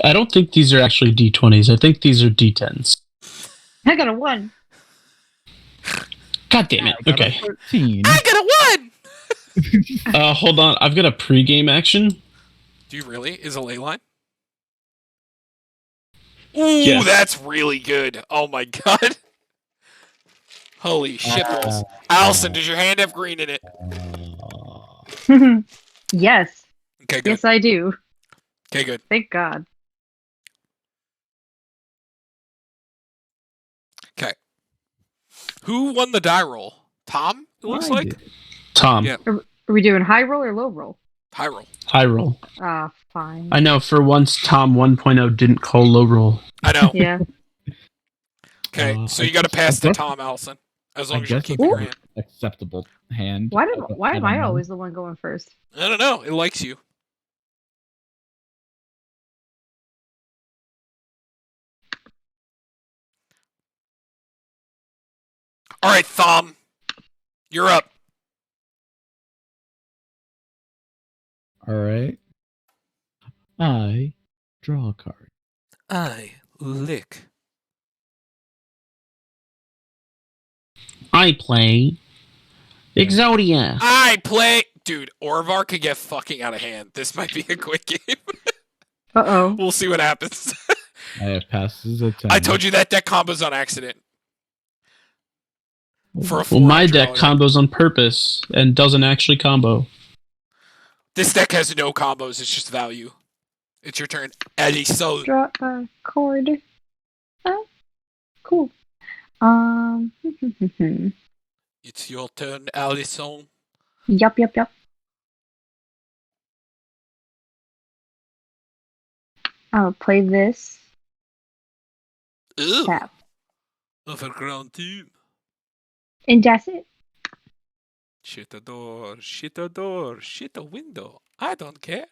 I don't think these are actually D20s. I think these are D10s. I got a 1. God damn it. Okay. 13. I got a 1! Hold on. I've got a pregame action. Do you really? Is a ley line? Ooh, Yes. that's really good. Oh my god. Holy shit balls. Allison, does your hand have green in it? Yes. Okay, good. Yes, I do. Okay, good. Thank God. Okay. Who won the die roll? Tom, it looks like? did. Tom. Yeah. Are we doing high roll or low roll? High roll. High roll. Ah, fine. I know, for once, Tom 1.0 didn't call low roll. I know. Yeah. Okay, so I you gotta guess- pass I to guess- Tom, Allison. As I long as you guess keep it's your an hand. acceptable hand. Why don't am I know. always the one going first? I don't know. It likes you. All right, Thom. You're up. All right. I draw a card. I lick. I play Exodia. I play. Dude, Orvar could get fucking out of hand. This might be a quick game. Uh-oh. We'll see what happens. I have passes a 10. I told you that deck combo's on accident. For a Well, my $400 deck combos on purpose and doesn't actually combo. This deck has no combos. It's just value. It's your turn. Allison. Draw a card. Oh, cool. It's your turn, Allison. Yup. I'll play this. Ugh. Tap. Overground team. And that's it. Shit a door, shit a door, shit a window. I don't care.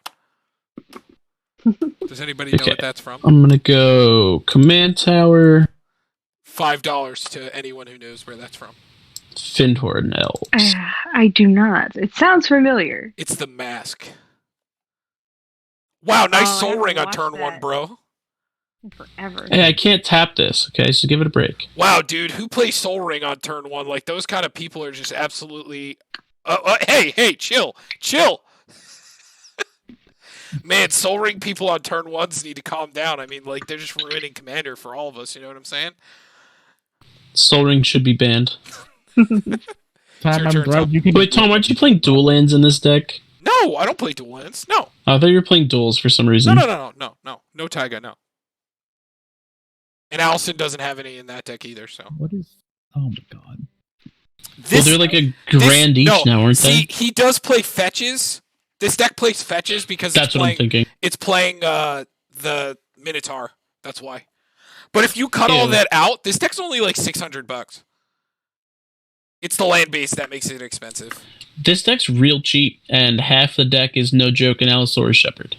Does anybody know Okay. what that's from? I'm gonna go Command Tower, $5 to anyone who knows where that's from. Findhorn Elves. I do not. It sounds familiar. It's the mask. Wow, nice Oh, I soul haven't ring on watched turn that. 1, bro. Forever. Hey, I can't tap this, okay? So give it a break. Wow, dude, who plays soul ring on turn 1? Like, those kind of people are just absolutely... hey, chill. Man, soul ring people on turn 1s need to calm down. I mean, like, they're just ruining Commander for all of us, you know what I'm saying? Soul Ring should be banned. Tom, your I'm turn, glad Tom. you can. Wait, Tom, aren't you playing dual lands in this deck? No, I don't play dual lands. No. I thought you were playing duels for some reason. No Taiga, no. And Allison doesn't have any in that deck either, so. What is? Oh my god. Well, they're like a grand each now, aren't see, they? he does play fetches. This deck plays fetches because That's what I'm thinking. it's playing the Minotaur. That's why. But if you cut all Ew. that out, this deck's only like $600. It's the land base that makes it expensive. This deck's real cheap, and half the deck is no joke an Allosaurus Shepherd.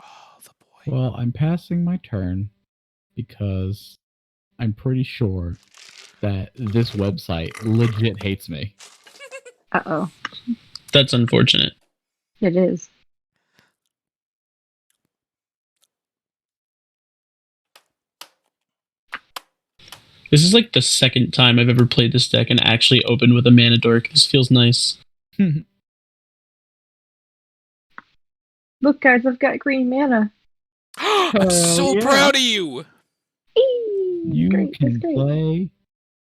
Oh, the boy. Well, I'm passing my turn because I'm pretty sure that this website legit hates me. Uh-oh. That's unfortunate. It is. This is like the second time I've ever played this deck and actually opened with a Mana Dork. This feels nice. Look, guys, I've got green mana. I'm so yeah. proud of you. Eee, You great, can that's great. play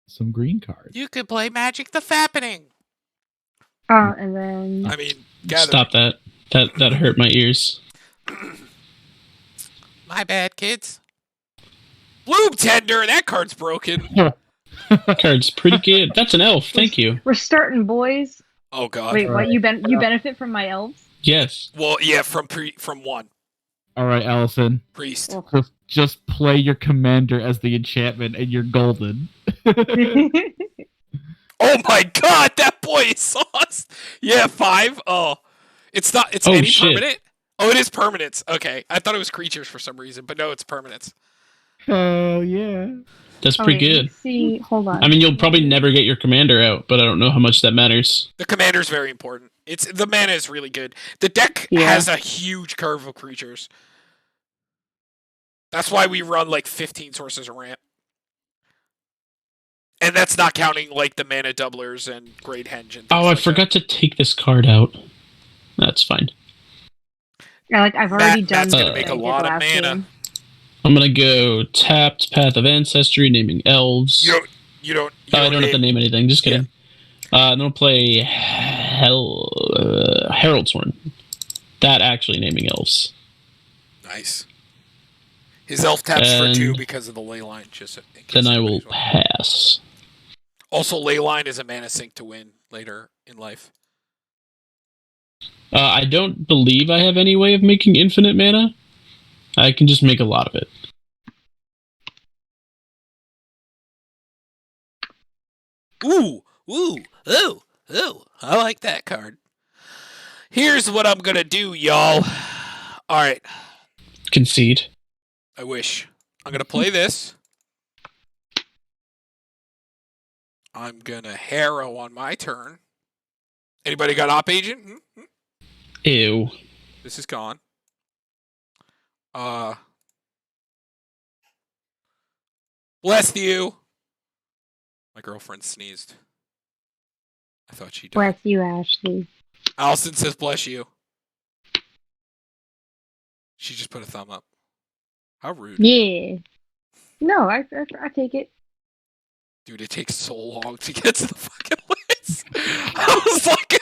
some green cards. You could play Magic the Fappening. And then I mean, gather. Stop that. That hurt my ears. My bad, kids. Lube Tender, that card's broken. Card's pretty good. That's an elf. Thank you. we're starting, boys. Oh god. Wait, All what? right. You benefit from my elves? Yes. Well, yeah, from one All right, Allison. priest. Well- Just play your commander as the enchantment, and you're golden. Oh my god, that boy is sauce. Yeah, 5. Oh, it's not. It's Oh, any shit. permanent. Oh, it is permanents. Okay, I thought it was creatures for some reason, but no, it's permanents. Oh yeah. That's Oh, pretty wait, good. let's see, hold on. I mean, you'll probably never get your commander out, but I don't know how much that matters. The commander's very important. It's the mana is really good. The deck Yeah. has a huge curve of creatures. That's why we run like 15 sources of ramp. And that's not counting like the mana doublers and great henge and things Oh, I like forgot to take this card out. That's fine. Yeah, like I've already done. Matt's gonna what make I a did lot of last mana. game. I'm gonna go tapped Path of Ancestry, naming elves. You don't I don't have to name anything. Just kidding. Then I'll play Herald's Horn. That actually naming elves. Nice. His elf taps for 2 And because of the ley line. Just in case then I will anybody's wondering. pass. Also, ley line is a mana sink to win later in life. I don't believe I have any way of making infinite mana. I can just make a lot of it. Ooh, I like that card. Here's what I'm gonna do, y'all. Alright, Concede. I wish. I'm gonna play this. I'm gonna harrow on my turn. Anybody got op agent? Ew. This is gone. Bless you. My girlfriend sneezed. I thought she died. Bless you, Ashley. Allison says bless you. She just put a thumb up. How rude. Yeah. No, I take it. Dude, it takes so long to get to the fucking list. I was like,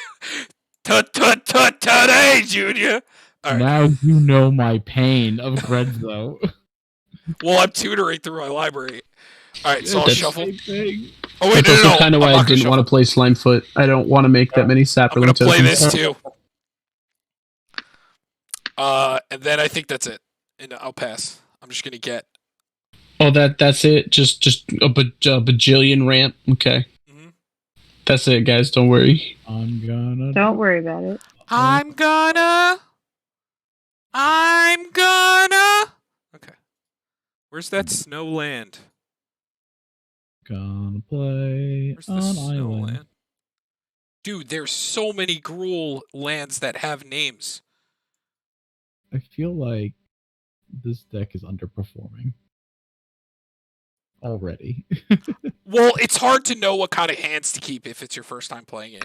today, Junior. All right. Now you know my pain of Grezzo. Well, I'm tutoring through my library. All right, so I'll That's- shuffle. Same thing. Oh wait, That's no. also kind of why I didn't want to play Slimefoot. I don't want to make that many I'm Saproling gonna play tokens. this too. And then I think that's it. And I'll pass. I'm just gonna get. Oh, that's it? Just a bajillion ramp? Okay. Mm-hmm. That's it, guys. Don't worry. I'm gonna. Don't worry about it. I'm gonna. Okay. Where's that snow land? Gonna play Where's the on snow island. land? Dude, there's so many Gruul lands that have names. I feel like this deck is underperforming already. Well, it's hard to know what kind of hands to keep if it's your first time playing it.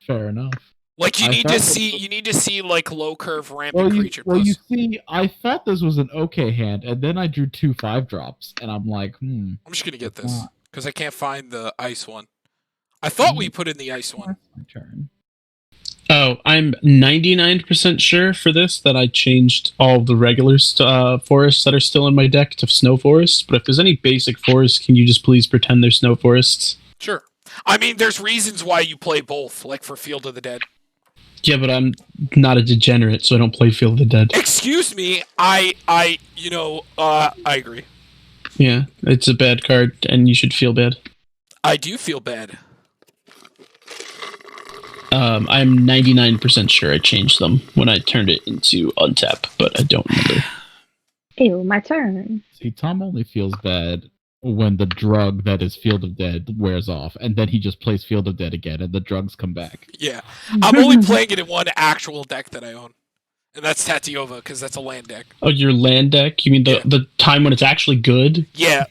Fair enough. Like you I need to thought- see like low curve rampant creature. You plus. see, I thought this was an okay hand, and then I drew 2 5-drops, and I'm like, I'm just gonna get it's this not. because I can't find the ice one. I thought we put in the ice one. That's my turn. Oh, I'm 99% sure for this that I changed all the regular forests that are still in my deck to snow forests. But if there's any basic forests, can you just please pretend they're snow forests? Sure. I mean, there's reasons why you play both, like for Field of the Dead. Yeah, but I'm not a degenerate, so I don't play Field of the Dead. Excuse me, I agree. Yeah, it's a bad card, and you should feel bad. I do feel bad. I'm 99% sure I changed them when I turned it into untap, but I don't remember. Ew, my turn. See, Tom only feels bad when the drug that is Field of Dead wears off, and then he just plays Field of Dead again, and the drugs come back. Yeah. I'm only playing it in one actual deck that I own. And that's Tatiova, because that's a land deck. Oh, your land deck? You mean the time when it's actually good? Yeah.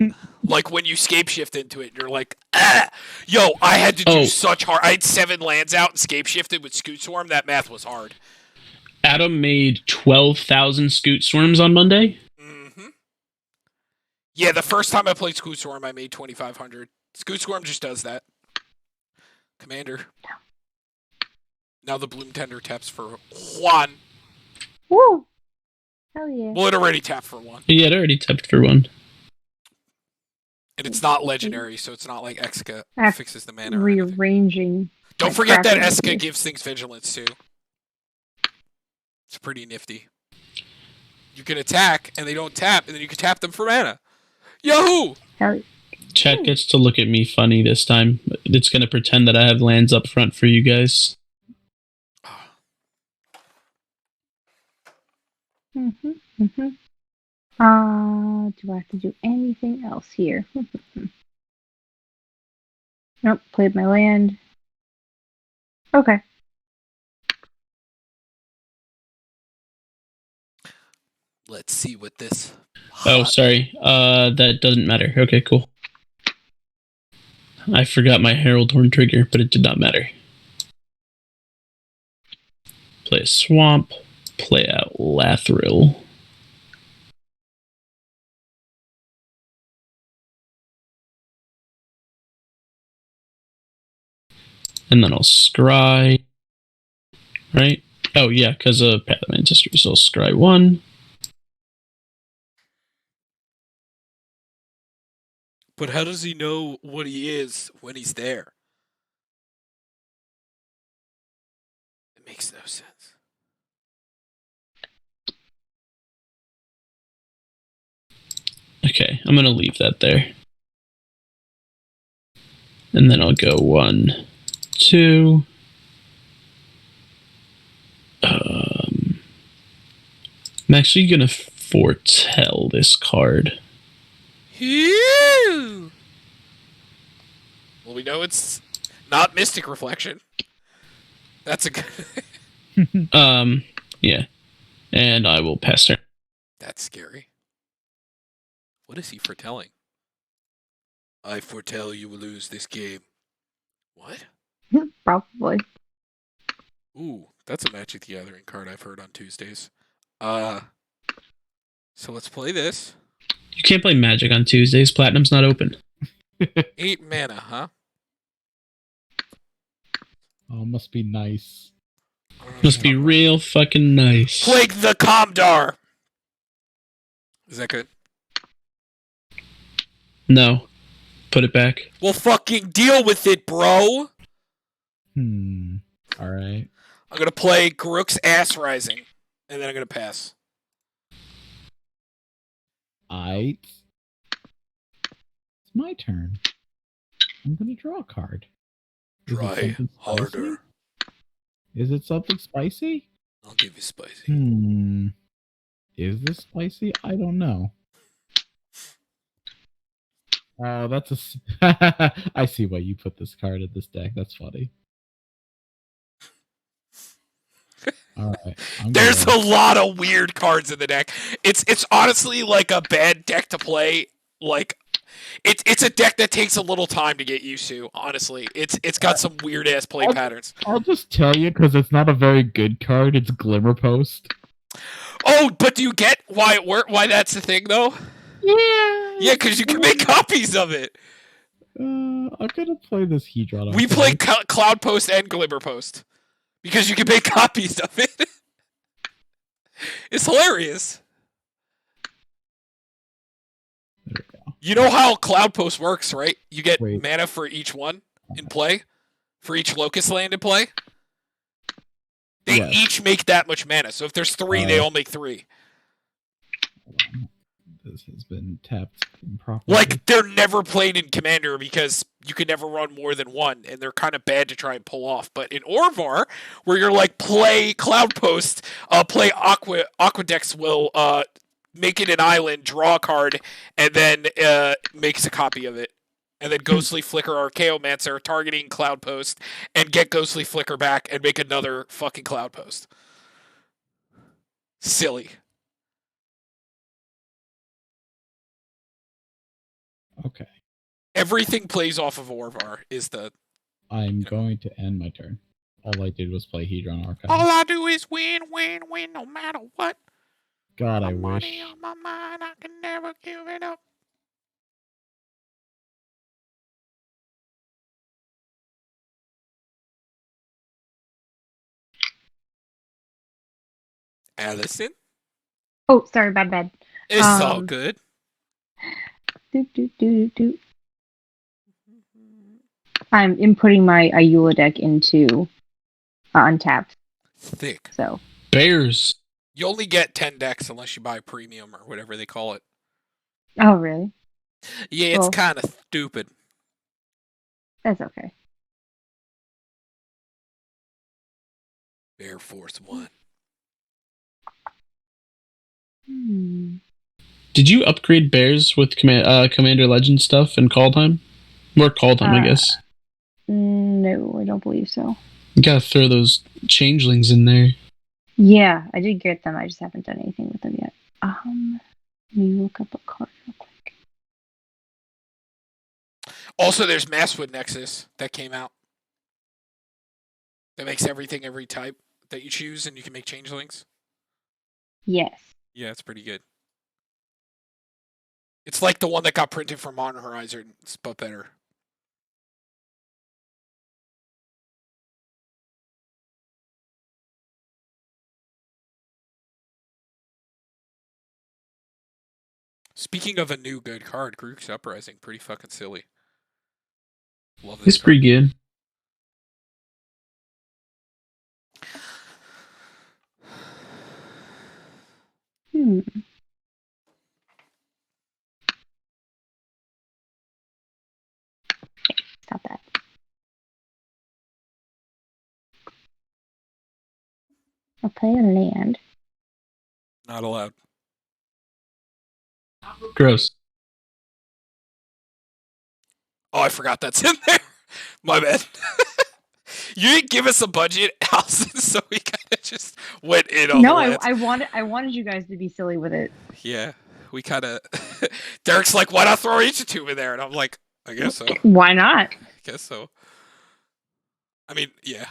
Like when you scape shift into it, you're like, ah! Yo, I had to do such hard. I had 7 lands out and scape shifted with Scoot Swarm. That math was hard. Adam made 12,000 Scoot Swarms on Monday? Mm-hmm. Yeah, the first time I played Scoot Swarm, I made 2,500. Scoot Swarm just does that. Commander. Now the Bloom Tender taps for 1. Woo! Hell yeah. Well, it already tapped for 1. Yeah, it already tapped for 1. And it's not legendary, so it's not like Esika fixes the mana. Rearranging. Don't forget that Esika gives things vigilance too. It's pretty nifty. You can attack, and they don't tap, and then you can tap them for mana. Yahoo! Hell Chat gets to look at me funny this time. It's going to pretend that I have lands up front for you guys. Do I have to do anything else here? Nope, played my land. Okay. Let's see what this. Oh, sorry. That doesn't matter. Okay, cool. I forgot my Herald Horn trigger, but it did not matter. Play a Swamp. Play out Lathril. And then I'll scry. Right? Oh, yeah, because of Path of Ancestry. So I'll scry 1. But how does he know what he is when he's there? It makes no sense. Okay, I'm going to leave that there. And then I'll go 1, 2. I'm actually going to foretell this card. Phew! Well, we know it's not Mystic Reflection. That's a good. Yeah. And I will pass turn. That's scary. What is he foretelling? I foretell you will lose this game. What? Probably. Ooh, that's a Magic the Gathering card I've heard on Tuesdays. So let's play this. You can't play Magic on Tuesdays. Platinum's not open. 8 mana, huh? Oh, must be nice. Must be real fucking nice. Plague the Comdar! Is that good? No. Put it back. Well, fucking deal with it, bro! Alright. I'm gonna play Grook's Ass Rising, and then I'm gonna pass. It's my turn. I'm gonna draw a card. Is it Try something harder. spicy? Is it something spicy? I'll give you spicy. Is this spicy? I don't know. That's a. I see why you put this card in this deck. That's funny. All right. There's a lot of weird cards in the deck. It's honestly like a bad deck to play. Like, it's a deck that takes a little time to get used to. Honestly, it's got some weird ass play patterns. I'll just tell you because it's not a very good card. It's Glimmer Post. Oh, but do you get why why that's the thing though? Yeah, because you can make copies of it. I'm gonna play this Hedron. We play Cloud Post and Glimmer Post because you can make copies of it. It's hilarious. There we go. You know how Cloud Post works, right? You get Wait. mana for each one in play, for each Locust land in play. They Yes. each make that much mana. So if there's 3, they all make 3. Hold on. This has been tapped improperly. Like, they're never played in Commander because you can never run more than one, and they're kind of bad to try and pull off. But in Orvar, where you're like, play Cloud Post, play Aquadex will make it an island, draw a card, and then makes a copy of it. And then Ghostly Flicker Archaeomancer targeting Cloud Post, and get Ghostly Flicker back and make another fucking Cloud Post. Silly. Okay. Everything plays off of Orvar is the... I'm going to end my turn. All I did was play Hedron Archive. All I do is win, no matter what. God, I My wish. money on my mind, I can never give it up. Allison? Oh, sorry, bad. It's all good. Do. I'm inputting my Ayula deck into Untapped, Thick. so. Bears. You only get 10 decks unless you buy premium or whatever they call it. Oh, really? Yeah, it's Well. kind of stupid. That's okay. Air Force One. Did you upgrade bears with Commander Legend stuff and Call-Time? More Call-Time, I guess. No, I don't believe so. You gotta throw those changelings in there. Yeah, I did get them. I just haven't done anything with them yet. Let me look up a card real quick. Also, there's Masswood Nexus that came out. That makes everything every type that you choose, and you can make changelings. Yes. Yeah, it's pretty good. It's like the one that got printed for Modern Horizons, but better. Speaking of a new good card, Grook's Uprising, pretty fucking silly. Love this It's card. pretty good. Stop that. I'll play a land. Not allowed. Gross. Oh, I forgot that's in there. My bad. You didn't give us a budget, Allison, so we kind of just went in on No, the lands. I wanted you guys to be silly with it. Yeah, we kind of... Derek's like, why not throw each two in there? And I'm like, I guess so. Why not? I guess so. I mean, yeah.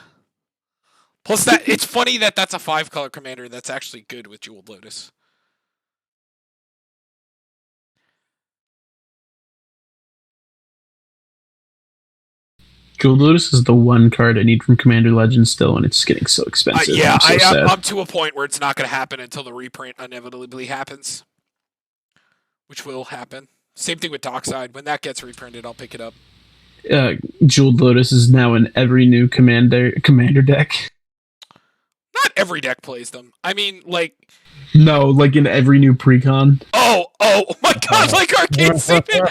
Plus, that it's funny that that's a 5-color commander that's actually good with Jeweled Lotus. Jeweled Lotus is the one card I need from Commander Legends still, and it's getting so expensive. Yeah, I'm so sad. I'm to a point where it's not going to happen until the reprint inevitably happens. Which will happen. Same thing with Dockside. When that gets reprinted, I'll pick it up. Jeweled Lotus is now in every new commander deck. Not every deck plays them. I mean, like... No, like in every new precon. Oh my god, like Arcade Secret!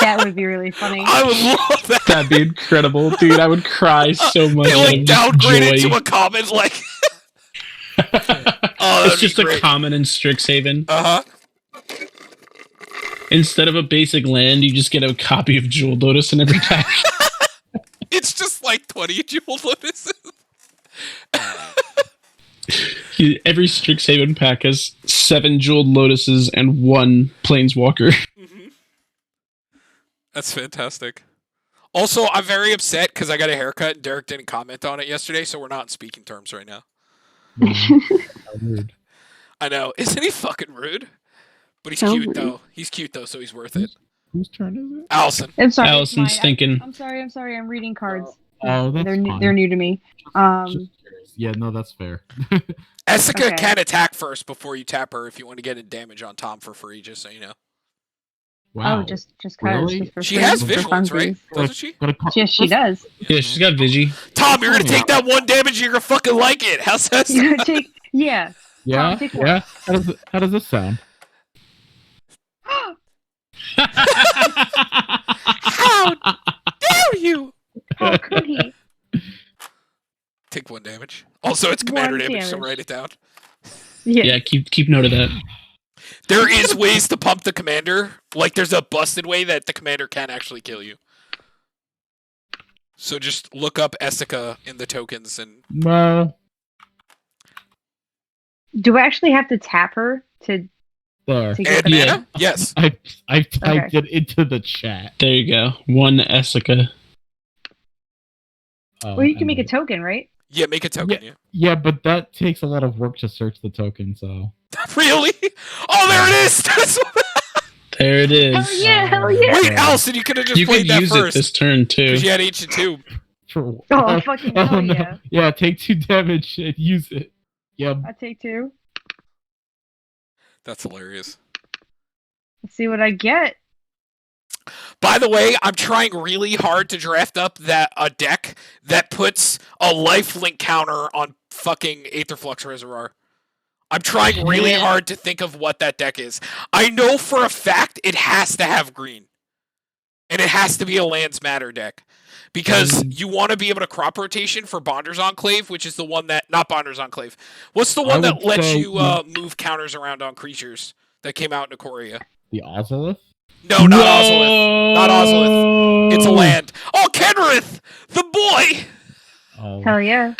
That would be really funny. I would love that. That'd be incredible, dude. I would cry so much. They like out of downgrade it joy. to a common, like... It's just a common in Strixhaven. Uh-huh. Instead of a basic land, you just get a copy of Jeweled Lotus in every pack. It's just like 20 Jeweled Lotuses. Every Strixhaven pack has 7 Jeweled Lotuses and 1 Planeswalker. Mm-hmm. That's fantastic. Also, I'm very upset because I got a haircut and Derek didn't comment on it yesterday, so we're not in speaking terms right now. Rude. I know. Isn't he fucking rude? But he's So cute, rude. though. He's cute, though, so he's worth it. Whose turn is it? Allison. I'm sorry. Allison's it's thinking. I'm sorry. I'm reading cards. Oh, that's they're fine. they're new to me. Just curious. Yeah, no, that's fair. Esika Okay. can attack first before you tap her if you want to get in damage on Tom for free, just so you know. Wow. Oh, just cause. Really? Just for She free, has for vigilance, right? funsies. Doesn't she? Yes, she does. Yeah, she's got Vigi. Tom, you're gonna take that 1 damage and you're gonna fucking like it. How's that You're sound? gonna take. Yeah. Yeah, take one. yeah. How does this sound? How dare you? How could he? Take 1 damage. Also, it's commander 1 damage, so damage. write it down. Yeah, keep note of that. There is ways to pump the commander. Like, there's a busted way that the commander can actually kill you. So just look up Esika in the tokens and... No. Do I actually have to tap her to There. get And the Yeah. mana? Yes. I typed it into the chat. There you go. 1 Esika. Well, you can and make a then- token, right? Yeah, make a token, yeah. Yeah, but that takes a lot of work to search the token, so. Really? Oh, there it is! That's what... There it is. Hell yeah! Hell yeah! Wait, Allison, you could have just You played could that use first. it this turn too. Because you had Ancient Tomb. True. Oh, fucking hell no. yeah! Yeah, take 2 damage and use it. Yep. I take 2. That's hilarious. Let's see what I get. By the way, I'm trying really hard to draft up a deck that puts a lifelink counter on fucking Aetherflux Reservoir. I'm trying really hard to think of what that deck is. I know for a fact it has to have green. And it has to be a Lands Matter deck. Because you want to be able to crop rotation for Bonder's Enclave, which is the one that... Not Bonder's Enclave. What's the one that would lets say- you move counters around on creatures that came out in Ikoria? The Ozolith? No, not Ozolith. Not Ozolith. It's a land. Oh, Kenrith! The boy! Oh. Hell yeah!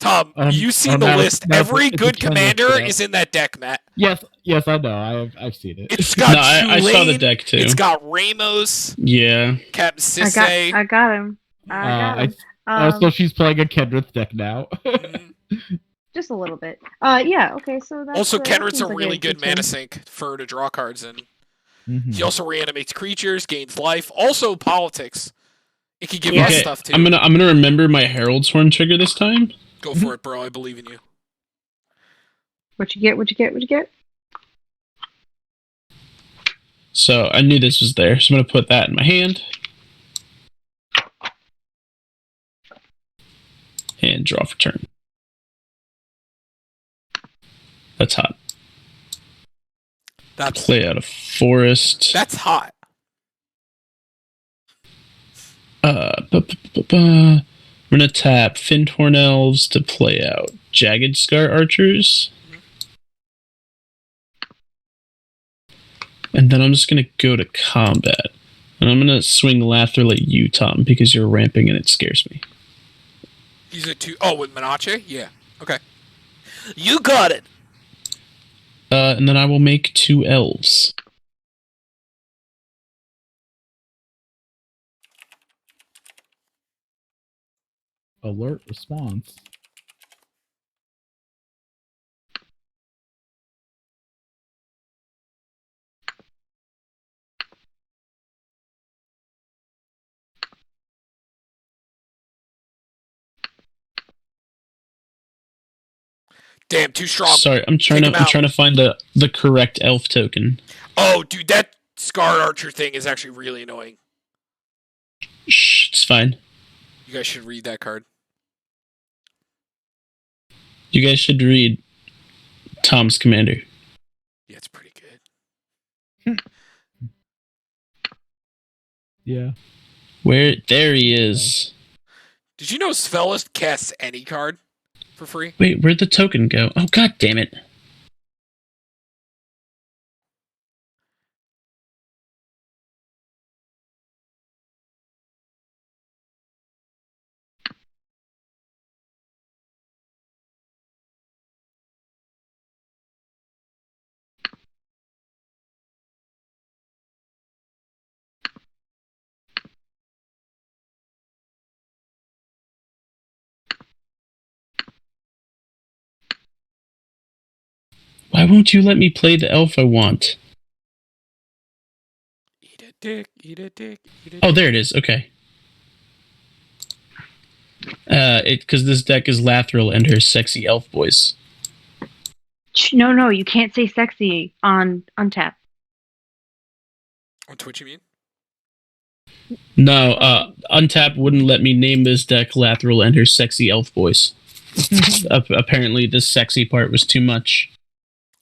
Tom, you see the list. Every good commander is in that deck, Matt. Yes, I know. I've seen it. It's got I saw the deck too. It's got Ramos. Yeah. Captain Sisse. I got him. I got him. So she's playing a Kenrith deck now. Just a little bit. Yeah. Okay. So that's also, that Kenrith's a seems like really good mana team. sink for her to draw cards in. He also reanimates creatures, gains life. Also, politics. It can give us stuff too. I'm gonna remember my Herald's Horn trigger this time. Go for it, bro. I believe in you. What you get? So I knew this was there, so I'm gonna put that in my hand. And draw for turn. That's hot. Play out of forest. That's hot. We're gonna tap Finthorn Elves to play out Jagged Scar Archers. And then I'm just gonna go to combat. And I'm gonna swing Lathril at you, Tom, because you're ramping and it scares me. He's a 2. Oh, with Menache? Yeah. Okay. You got it! And then I will make 2 elves. Alert response. Damn, too strong. Sorry, I'm trying to find the correct elf token. Oh, dude, that Scar Archer thing is actually really annoying. Shh, it's fine. You guys should read that card. You guys should read Tom's Commander. Yeah, it's pretty good. Yeah. There he is. Did you know Svella casts any card for free? Wait, where'd the token go? Oh, god damn it. Why won't you let me play the elf I want? Eat a dick, eat a dick, eat a dick. Oh, there it is. Okay. Because this deck is Lathril and her sexy elf voice. No, you can't say sexy on untap. On Twitch, you mean? No, Untap wouldn't let me name this deck Lathril and her sexy elf voice. Apparently, this sexy part was too much.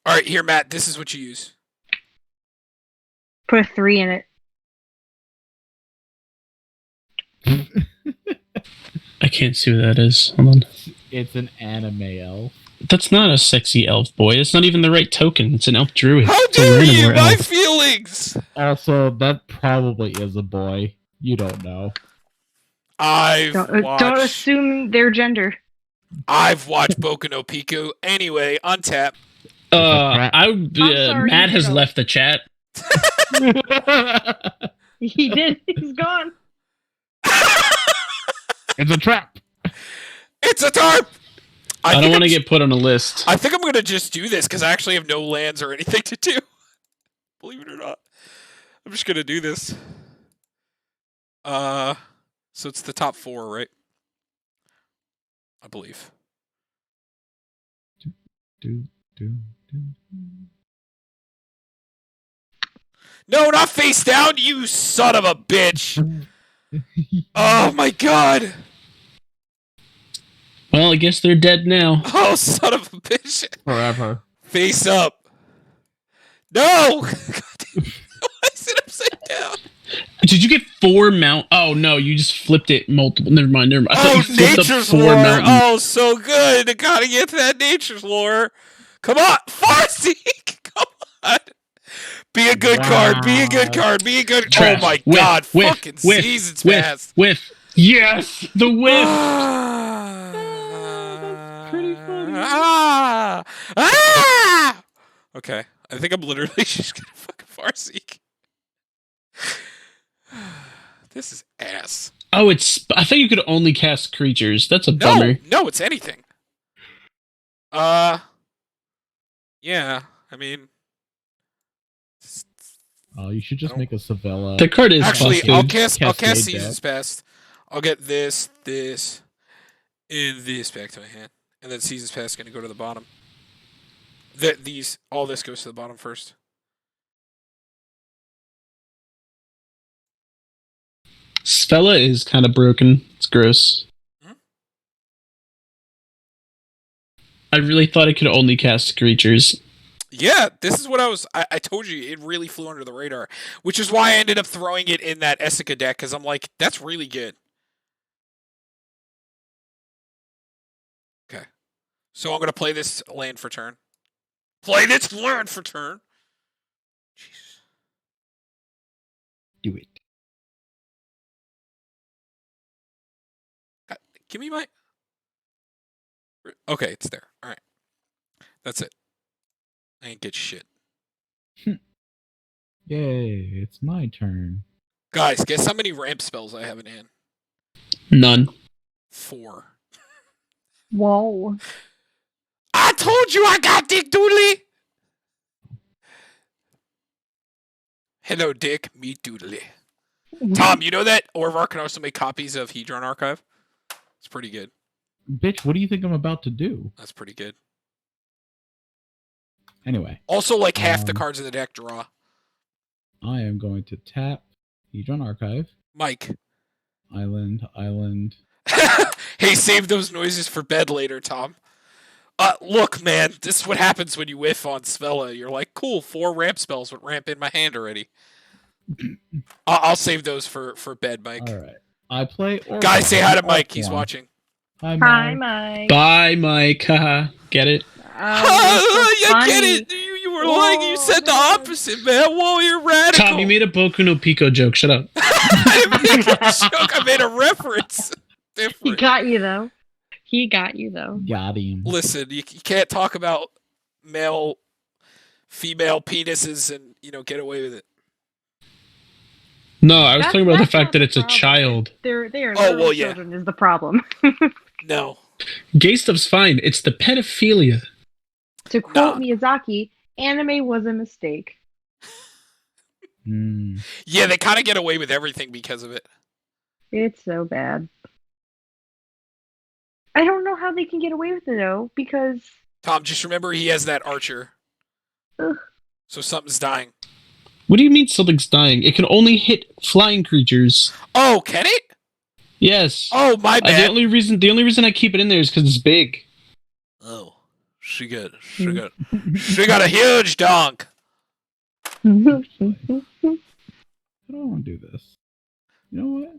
All right, here, Matt. This is what you use. Put a 3 in it. I can't see what that is. Hold on. It's an anime elf. That's not a sexy elf boy. It's not even the right token. It's an elf druid. How It's a dare you? Randomware My elf. feelings. Also, that probably is a boy. You don't know. Don't assume their gender. I've watched Boku no Pico. Anyway, untap. sorry, Matt has you know. left the chat. He did. He's gone. It's a trap. It's a tarp. I don't want to get put on a list. I think I'm gonna just do this because I actually have no lands or anything to do. Believe it or not, I'm just gonna do this. So it's the top 4, right? I believe. No, not face down, you son of a bitch! Oh my god! Well, I guess they're dead now. Oh, son of a bitch! Forever. Face up! No! God damn. Why is it upside down? Did you get 4 mount? Oh no, you just flipped it multiple. Never mind. I thought Oh, you flipped up nature's 4 lore! mountain. Oh, so good! I gotta get to that nature's lore! Come on! Farseek! Come on! Be a good card! Be a good card! Be a good... Trash. Oh my Whiff, god! whiff, Fucking whiff, season's whiff, past! Whiff! Yes! The whiff! pretty funny. Okay, I think I'm literally just gonna fucking Farseek. This is ass. Oh, it's. I thought you could only cast creatures. That's a No, bummer. no, it's anything. Yeah, I mean, Oh, you should just make a Svella. The card is actually, busted. I'll cast Cascade Season's Past. I'll get this, and this back to my hand, and then Season's Past is gonna go to the bottom. All this goes to the bottom first. Svella is kind of broken. It's gross. I really thought I could only cast creatures. Yeah, this is what I told you, it really flew under the radar, which is why I ended up throwing it in that Esika deck, because I'm like, that's really good. Okay. So I'm going to play this land for turn. Play this land for turn! Jeez. Do it. Give me my... Okay, it's there. Alright. That's it. I ain't get shit. Yay, it's my turn. Guys, guess how many ramp spells I have in hand? None. 4. Whoa. I told you I got Dick Doodly! Hello, Dick. Me Doodly. Tom, you know that Orvar can also make copies of Hedron Archive? It's pretty good. Bitch, what do you think I'm about to do? That's pretty good. Anyway. Also, like half the cards in the deck draw. I am going to tap Hedron Archive. Mike. Island. Hey, save those noises for bed later, Tom. Look, man, this is what happens when you whiff on Svella. You're like, cool, 4 ramp spells with ramp in my hand already. I'll save those for bed, Mike. All right. I play Orvar. Guys, say hi to Mike. He's watching. Hi, Hi, Mike. Mike. Bye, Mike. Haha. Get it? You get it. You were like, you said the opposite, man. Whoa, you're radical. Tom, you made a Boku no Pico joke. Shut up. I didn't make a joke. I made a reference. He Different. got you, though. He got you, though. Got him. Listen, you can't talk about male, female penises and, get away with it. No, I was talking about the That's fact not that the it's a problem. child. They are Oh, little well, yeah. children is the problem. No. Gay stuff's fine. It's the pedophilia. To quote Nah. Miyazaki, anime was a mistake. Yeah, they kind of get away with everything because of it. It's so bad. I don't know how they can get away with it, though, because... Tom, just remember he has that archer. Ugh. So something's dying. What do you mean something's dying? It can only hit flying creatures. Oh, can it? Yes. Oh, my The bad. only reason I keep it in there is because it's big. Oh, she got a huge donk. I don't want to do this. You know what?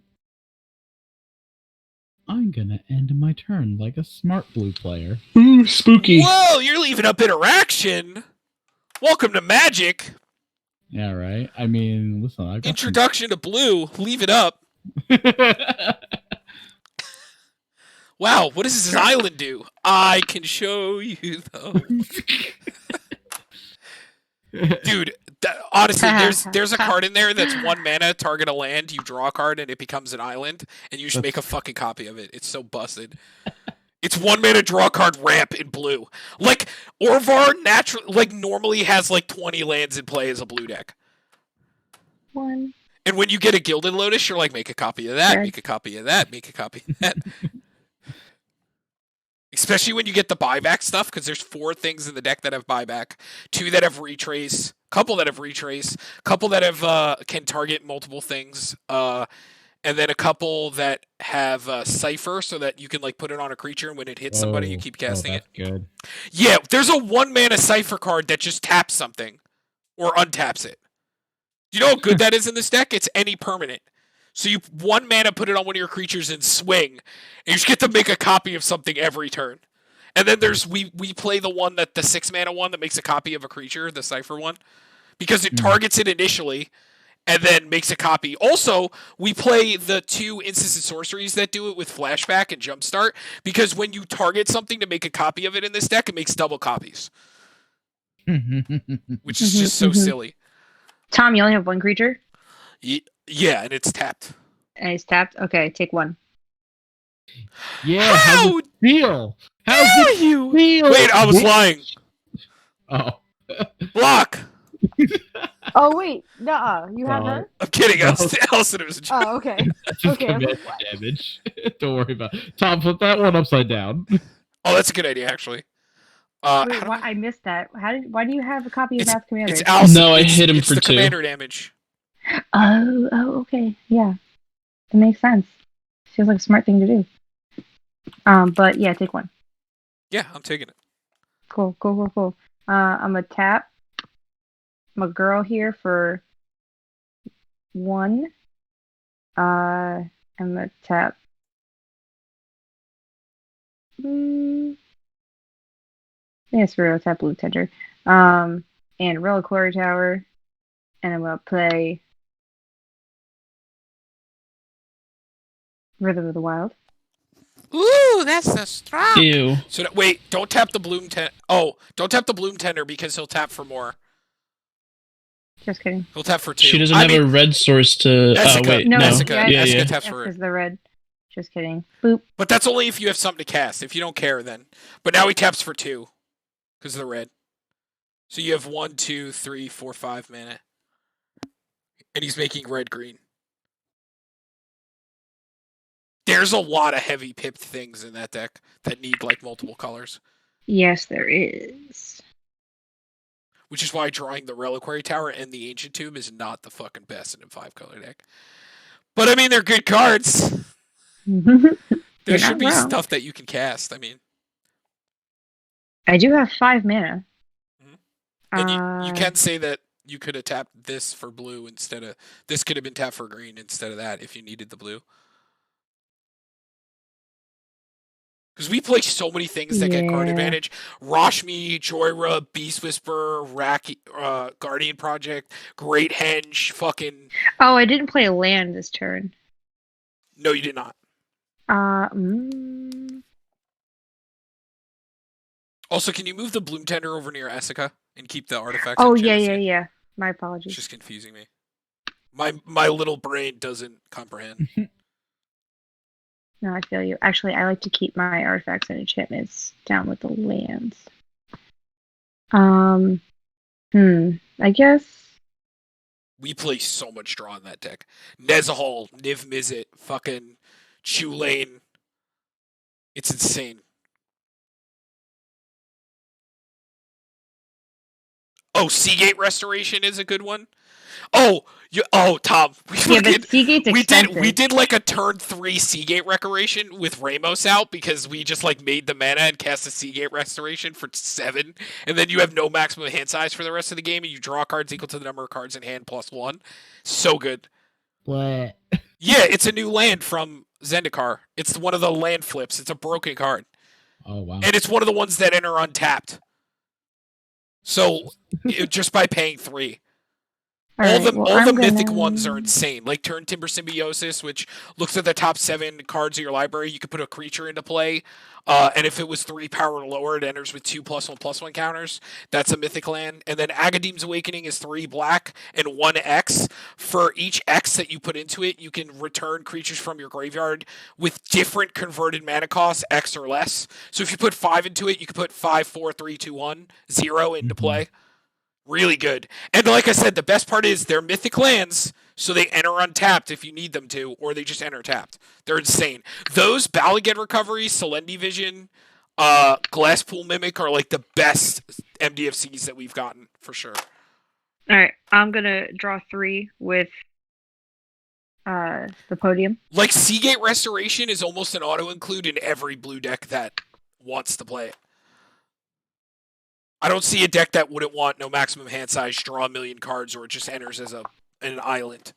I'm gonna end my turn like a smart blue player. Ooh, spooky. Whoa, you're leaving up interaction. Welcome to Magic. Yeah, right? I mean, listen, I got Introduction to Blue. Leave it up. Wow, what does this island do? I can show you, though. Dude, honestly, there's a card in there that's 1 mana, target a land, you draw a card, and it becomes an island, and you should make a fucking copy of it. It's so busted. It's 1 mana, draw a card, ramp in blue. Like, Orvar normally has 20 lands in play as a blue deck. One. And when you get a Gilded Lotus, you're like, make a copy of that, Sure. make a copy of that, make a copy of that. Especially when you get the buyback stuff, because there's 4 things in the deck that have buyback, 2 that have retrace, couple that have retrace, couple that have can target multiple things, and then a couple that have cipher, so that you can put it on a creature, and when it hits somebody, you keep casting it. Good. Yeah, there's a 1 mana cipher card that just taps something or untaps it. Do you know how good that is in this deck? It's any permanent. So you 1 mana, put it on one of your creatures and swing, and you just get to make a copy of something every turn. And then there's we play the 6 mana one that makes a copy of a creature, the cipher one, because it targets it initially, and then makes a copy. Also, we play the 2 instants and sorceries that do it with flashback and jumpstart, because when you target something to make a copy of it in this deck, it makes double copies, which is just so silly. Tom, you only have 1 creature, Yeah, and it's tapped. and he's tapped. Okay, take 1. Yeah, How feel? dare you? Feel? Wait, I was lying. Oh. Block. Oh wait, nuh-uh. You have her? I'm kidding. No. Elson, it was a joke. Oh, okay. Just Okay, I was commit like, what? damage. Don't worry about it. Tom, put that one upside down. Oh, that's a good idea, actually. Wait, how do I missed that. Why do you have a copy of It's- Math Commander? It's Allison. No, I hit him it's for the 2. commander damage. Oh, okay. Yeah. It makes sense. Feels like a smart thing to do. But yeah, take 1. Yeah, I'm taking it. Cool. I'm gonna tap my girl here for 1. I'm gonna tap. Yes, we're gonna tap Blue Tender. And Reliquary Tower. And I'm gonna play Rhythm of the Wild. Ooh, that's the strong. Ew. So wait, don't tap the bloom tender. Oh, don't tap the bloom tender because he'll tap for more. Just kidding. He'll tap for 2. She doesn't have a red source to. Esika. Wait, No, no. Esika. Yeah, Esika yeah. taps F for it. is the red. Just kidding. Boop. But that's only if you have something to cast. If you don't care, then. But now he taps for 2 because of the red. So you have 1, 2, 3, 4, 5 mana, and he's making red green. There's a lot of heavy pipped things in that deck that need like multiple colors, Yes, there is. which is why drawing the Reliquary Tower and the Ancient Tomb is not the fucking best in a 5-color deck. But I mean, they're good cards. There You're should not be wrong. stuff that you can cast. I mean, I do have 5 mana. and you can say that you could have tapped this for blue instead of this. Could have been tapped for green instead of that if you needed the blue. Because we play so many things that get card Yeah. advantage. Rashmi, Joyra, Beast Whisperer, Guardian Project, Great Henge, fucking... Oh, I didn't play a land this turn. No, you did not. Also, can you move the Bloom Tender over near Esika and keep the artifacts? Oh, in Genesect? yeah. My It's apologies. just confusing me. My little brain doesn't comprehend. No, I feel you. Actually, I like to keep my artifacts and enchantments down with the lands. I guess. We play so much draw in that deck. Nezahal, Niv Mizzet, fucking Chulane. It's insane. Oh, Seagate Restoration is a good one. Tom, Yeah, but Seagate's expensive. we did like a turn 3 Seagate Restoration with Ramos out because we just like made the mana and cast a Seagate Restoration for 7, and then you have no maximum hand size for the rest of the game, and you draw cards equal to the number of cards in hand plus 1. So good. What? Yeah, it's a new land from Zendikar. It's one of the land flips. It's a broken card, Oh, wow. and it's one of the ones that enter untapped. So just by paying 3. All the mythic ones are insane. Like Turn Timber Symbiosis, which looks at the top 7 cards of your library. You could put a creature into play, and if it was 3 power or lower, it enters with 2+1/+1 counters. That's a mythic land. And then Agadeem's Awakening is 3 black and 1 X. For each X that you put into it, you can return creatures from your graveyard with different converted mana costs, X or less. So if you put 5 into it, you can put 5, 4, 3, 2, 1, 0 into play. Really good. And like I said, the best part is they're mythic lands, so they enter untapped if you need them to, or they just enter tapped. They're insane. Those Balagan Recovery, Selendi Vision, Glasspool Mimic are like the best MDFCs that we've gotten, for sure. Alright, I'm gonna draw 3 with the podium. Like, Seagate Restoration is almost an auto-include in every blue deck that wants to play it. I don't see a deck that wouldn't want no maximum hand size, draw a million cards, or it just enters as an island.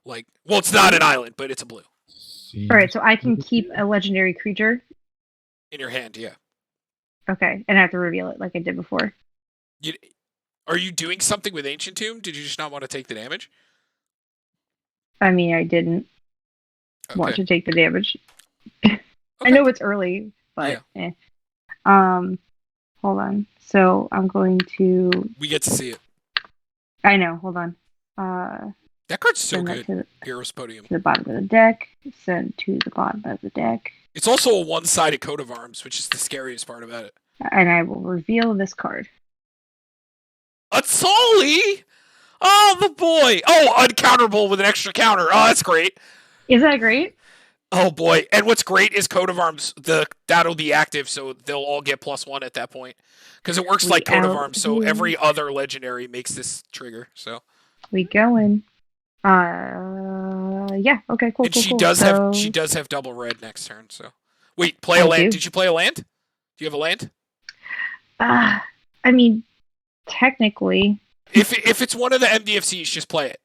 Like, well, it's not an island, but it's a blue. Alright, so I can keep a legendary creature. In your hand, yeah. Okay, and I have to reveal it like I did before. Are you doing something with Ancient Tomb? Did you just not want to take the damage? I mean, I didn't want Okay. to take the damage. I know it's early, but hold on. So I'm going to. We get to see it. I know. Hold on. That card's so Send that good. to Hero's Podium. the bottom of the deck. Send to the bottom of the deck, It's also a one-sided coat of arms, which is the scariest part about it. and I will reveal this card. A Tully! Oh, the boy! Oh, uncounterable with an extra counter. Oh, that's great. Is that great? Oh boy! And what's great is coat of arms. That'll be active, so they'll all get +1 at that point. Because it works like coat of arms, so every other legendary makes this trigger. So we going. Yeah. Okay. Cool. and Cool. she Cool. does So, she does have double red next turn. So wait, play a land. do. Did you play a land? Do you have a land? I mean, technically. If it's one of the MDFCs, just play it.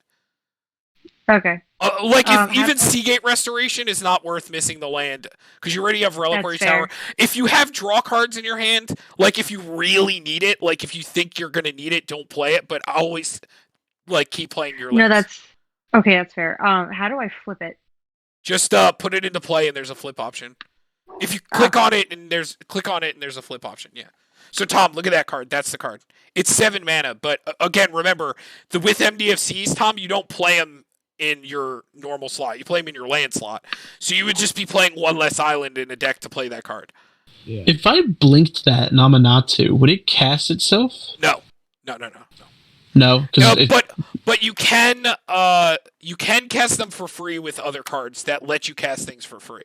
Okay. Like if even Seagate Restoration is not worth missing the land because you already have Reliquary Tower. If you have draw cards in your hand, like if you really need it, like if you think you're gonna need it, don't play it. But always like keep playing your lands. No, that's okay. That's fair. How do I flip it? Just put it into play and there's a flip option. If you click on it and there's a flip option, yeah. So Tom, look at that card. That's the card. It's 7 mana, but again, remember with MDFCs, Tom, you don't play them in your normal slot. You play them in your land slot. So you would just be playing one less island in a deck to play that card. Yeah. If I blinked that Naminatu, would it cast itself? No. No, but you can cast them for free with other cards that let you cast things for free.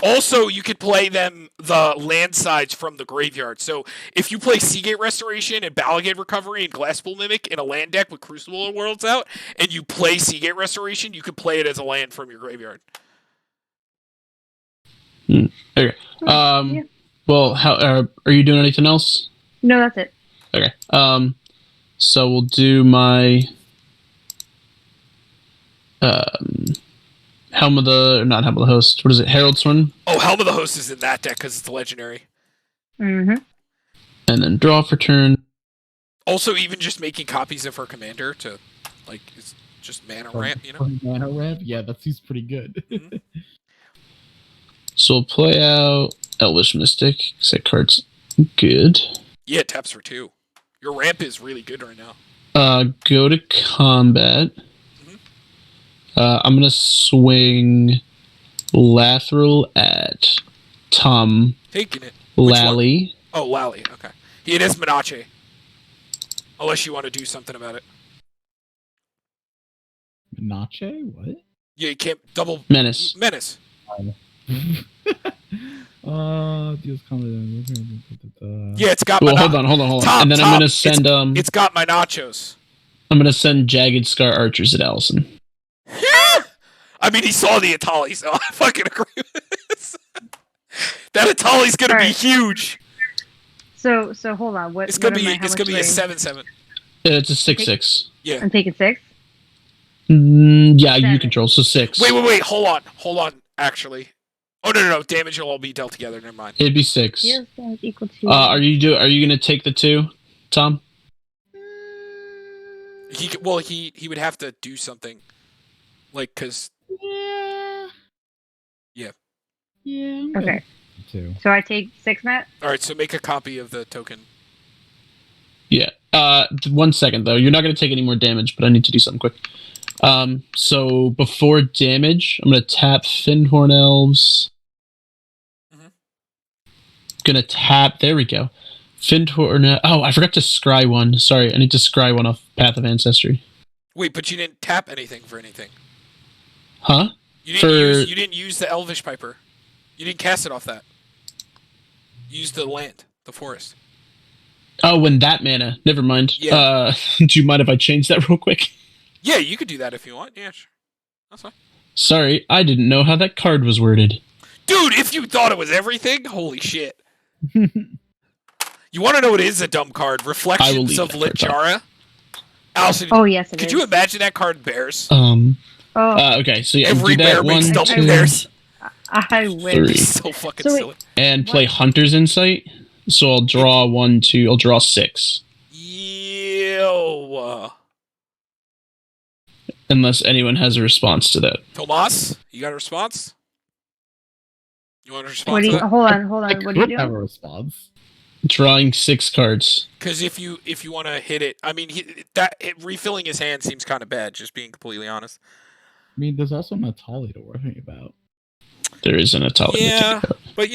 Also, you could play the land sides from the graveyard. So if you play Seagate Restoration and Balagate Recovery and Glasspool Mimic in a land deck with Crucible Worlds out, and you play Seagate Restoration, you could play it as a land from your graveyard. Okay. Yeah. Well, how are you doing anything else? No, that's it. Okay. So we'll do my Helm of the Host. What is it? Herald's one? Oh, Helm of the Host is in that deck because it's legendary. Mm-hmm. And then draw for turn. Also, even just making copies of her commander to, like, it's just mana ramp, you know? Mana ramp? Yeah, that seems pretty good. Mm-hmm. So we'll play out Elvish Mystic, because that card's good. Yeah, it taps for 2. Your ramp is really good right now. Go to combat. I'm going to swing Lathril at Tom Taking it. Lally. Oh, Lally. Okay. It is Menace. Unless you want to do something about it. Menace? What? Yeah, you can't double... Menace. Deals combat. Yeah, it's got Well, hold on. Tom, and then I'm going to send... It's got my nachos. I'm going to send Jagged Scar Archers at Allison. I mean, he saw the Atali, so I fucking agree with this. That Atali's gonna be huge. So hold on. It's gonna be a 7/7. It's a 6/6. Yeah. I'm taking 6. Yeah, you control, so 6. Wait. Hold on. Actually, oh no. Damage will all be dealt together. Never mind. It'd be 6. Yes, that's equal to. Are you gonna take the 2, Tom? He would have to do something, like because. Yeah. Okay. Too. So I take 6, Matt. All right. So make a copy of the token. Yeah. 1 second though. You're not gonna take any more damage, but I need to do something quick. So before damage, I'm gonna tap Fyndhorn Elves. Gonna tap. There we go. Fyndhorn. Oh, I forgot to scry one. Sorry, I need to scry one off Path of Ancestry. Wait, but you didn't tap anything for anything. Huh? You didn't use the Elvish Piper. You didn't cast it off that. You used the land, the forest. Oh, when that mana. Never mind. Yeah. Do you mind if I change that real quick? Yeah, you could do that if you want. Yeah, sure. That's fine. Sorry, I didn't know how that card was worded. Dude, if you thought it was everything, holy shit. You want to know what is a dumb card? Reflections of Lichara. Allison, oh, yes, could you imagine that card bears? Okay, so yeah, every do that bear makes 1, double 2, bears. I wish. 3. So fucking silly. And play Hunter's Insight. So I'll draw 1, 2. I'll draw 6. Yo. Unless anyone has a response to that. Tomas, you got a response? You want to What respond do to you? that? Hold on. I What are you could have a doing? response. Drawing 6 cards. Because if you want to hit it, I mean, refilling his hand seems kind of bad. Just being completely honest. I mean, there's also Natali to worry about. There is an Atali Yeah, to take out. but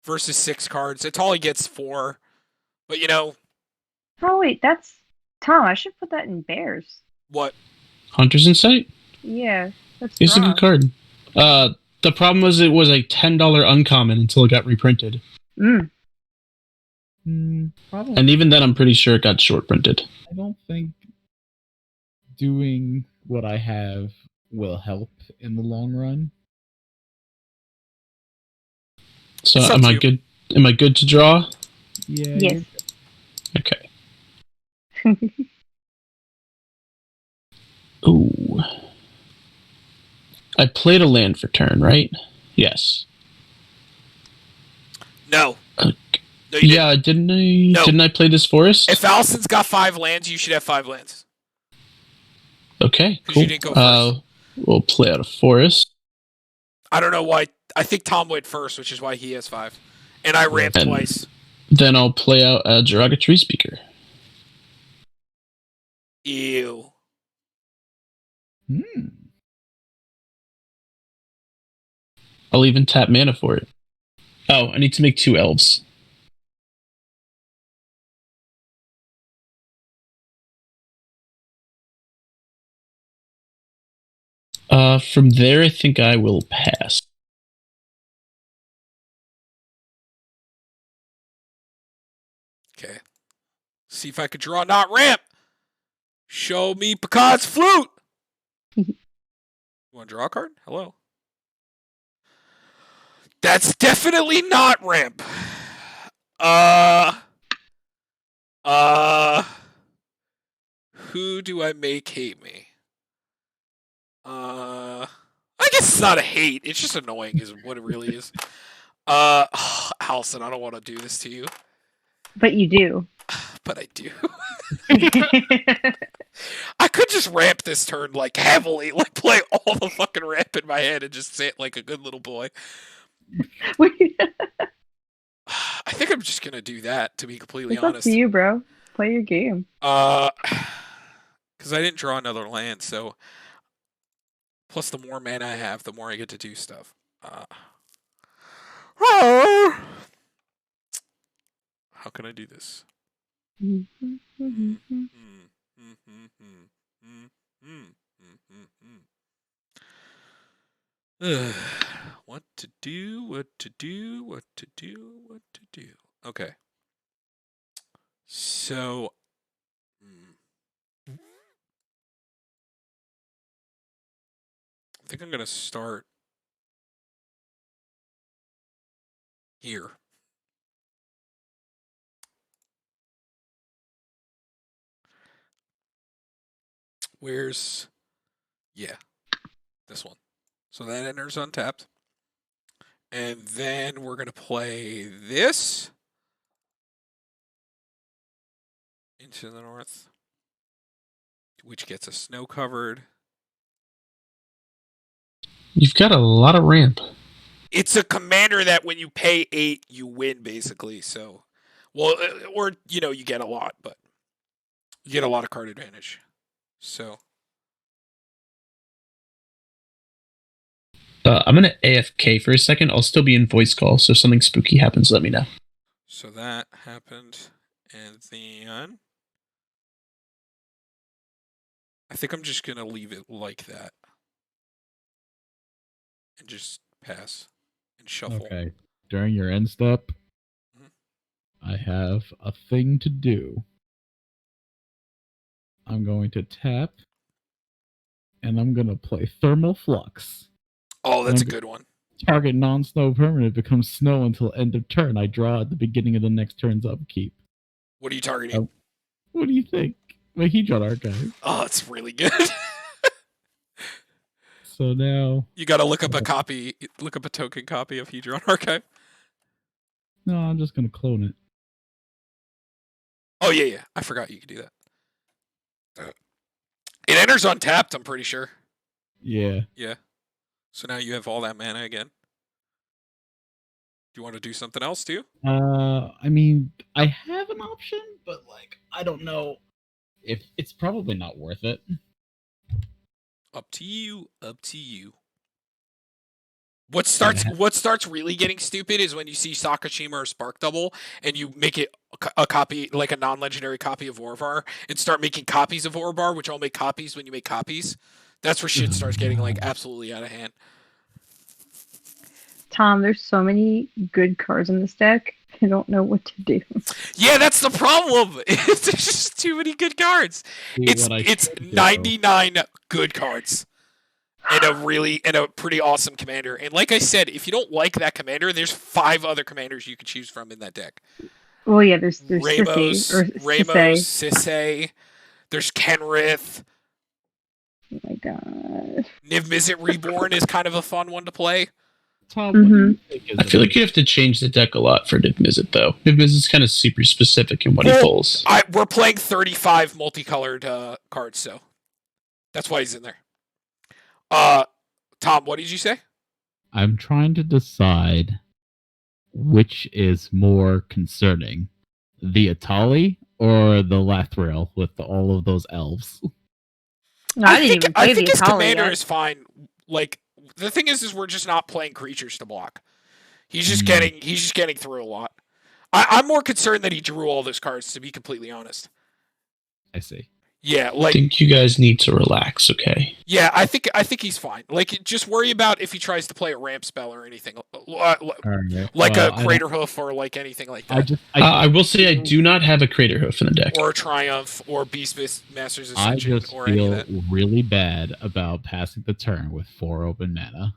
versus 6 cards, Atali gets 4. But Oh wait, that's Tom. I should put that in bears. what? Hunter's Insight? Yeah, that's It's a draw. good card. The problem was it was a $10 uncommon until it got reprinted. Mm. Probably. And even then, I'm pretty sure it got short printed. I don't think doing what I have will help in the long run. So It's up am to I you. good? Am I good to draw? Yeah. Yes. Okay. Ooh. I played a land for turn, right? Yes. No. Okay. No, you Yeah, didn't I? No. Didn't I play this forest? If Allison's got 5 lands, you should have 5 lands. Okay, 'Cause cool. you didn't go first. We'll play out a forest. I don't know why. I think Tom went first, which is why he has 5. And I ramped And- twice. Then I'll play out a derogatory speaker. Ew. I'll even tap mana for it. Oh, I need to make 2 elves. From there, I think I will pass. Okay. See if I could draw not ramp. Show me Picard's flute. You want to draw a card? Hello. That's definitely not ramp. Who do I make hate me? I guess it's not a hate. It's just annoying is what it really is. Allison, I don't want to do this to you. But you do. But I do. I could just ramp this turn like heavily, like play all the fucking ramp in my head and just sit like a good little boy. I think I'm just gonna do that, to be completely It's up honest. to you, bro. Play your game. Because I didn't draw another land, so plus the more mana I have, the more I get to do stuff. How can I do this? What to do, what to do, what to do, what to do. Okay. So I think I'm gonna start here. Where's this one. So that enters untapped. And then we're gonna play this into the north, which gets us snow covered. You've got a lot of ramp. It's a commander that when you pay 8, you win, basically. So, well, or, you get a lot, but you get a lot of card advantage. So. I'm going to AFK for a second. I'll still be in voice call, so if something spooky happens, let me know. So that happened, and then I think I'm just going to leave it like that. And just pass and shuffle. Okay. During your end step, Mhm. I have a thing to do. I'm going to tap, and I'm going to play Thermal Flux. Oh, that's a good one. Target non-snow permanent becomes snow until end of turn. I draw at the beginning of the next turn's upkeep. What are you targeting? What do you think? My Hedron Archive. Oh, it's really good. So now... You gotta look up a token copy of Hedron Archive. No, I'm just going to clone it. Oh, yeah. I forgot you could do that. It enters untapped, I'm pretty sure. Yeah. Yeah. So now you have all that mana again. Do you want to do something else too? I mean, I have an option, but like, I don't know if it's probably not worth it. Up to you. Up to you. Yeah. What starts really getting stupid is when you see Sakashima or Spark Double and you make it a copy, like a non-legendary copy of Orvar, and start making copies of Orvar, which all make copies when you make copies. That's where shit starts getting like absolutely out of hand. Tom, there's so many good cards in this deck. I don't know what to do. Yeah, that's the problem. There's just too many good cards. See, It's what I it's should do- 99 good cards. And a pretty awesome commander. And like I said, if you don't like that commander, there's 5 other commanders you could choose from in that deck. Well, yeah, there's Ramos, Sisay. Sisay. There's Kenrith. Oh my god. Niv Mizzet Reborn is kind of a fun one to play. Tom, what do you think is I feel like you have to change the deck a lot for Niv Mizzet, though. Niv Mizzet's kind of super specific in what he pulls. We're playing 35 multicolored cards, so that's why he's in there. Tom, what did you say? I'm trying to decide which is more concerning, the Atali or the Lathril with all of those elves. No, I didn't even play I think the his Atali commander yet. is fine. Like the thing is we're just not playing creatures to block. He's just getting through a lot. I'm more concerned that he drew all those cards, to be completely honest. I see. Yeah, I like think you guys need to relax, okay? yeah, I think he's fine. Like just worry about if he tries to play a ramp spell or anything, like Well, a Crater Hoof or like anything like that. I will say I do not have a Crater Hoof in the deck. Or a Triumph, or Beast Masters I Ascension, just or any of feel that. really bad about passing the turn with 4 open mana.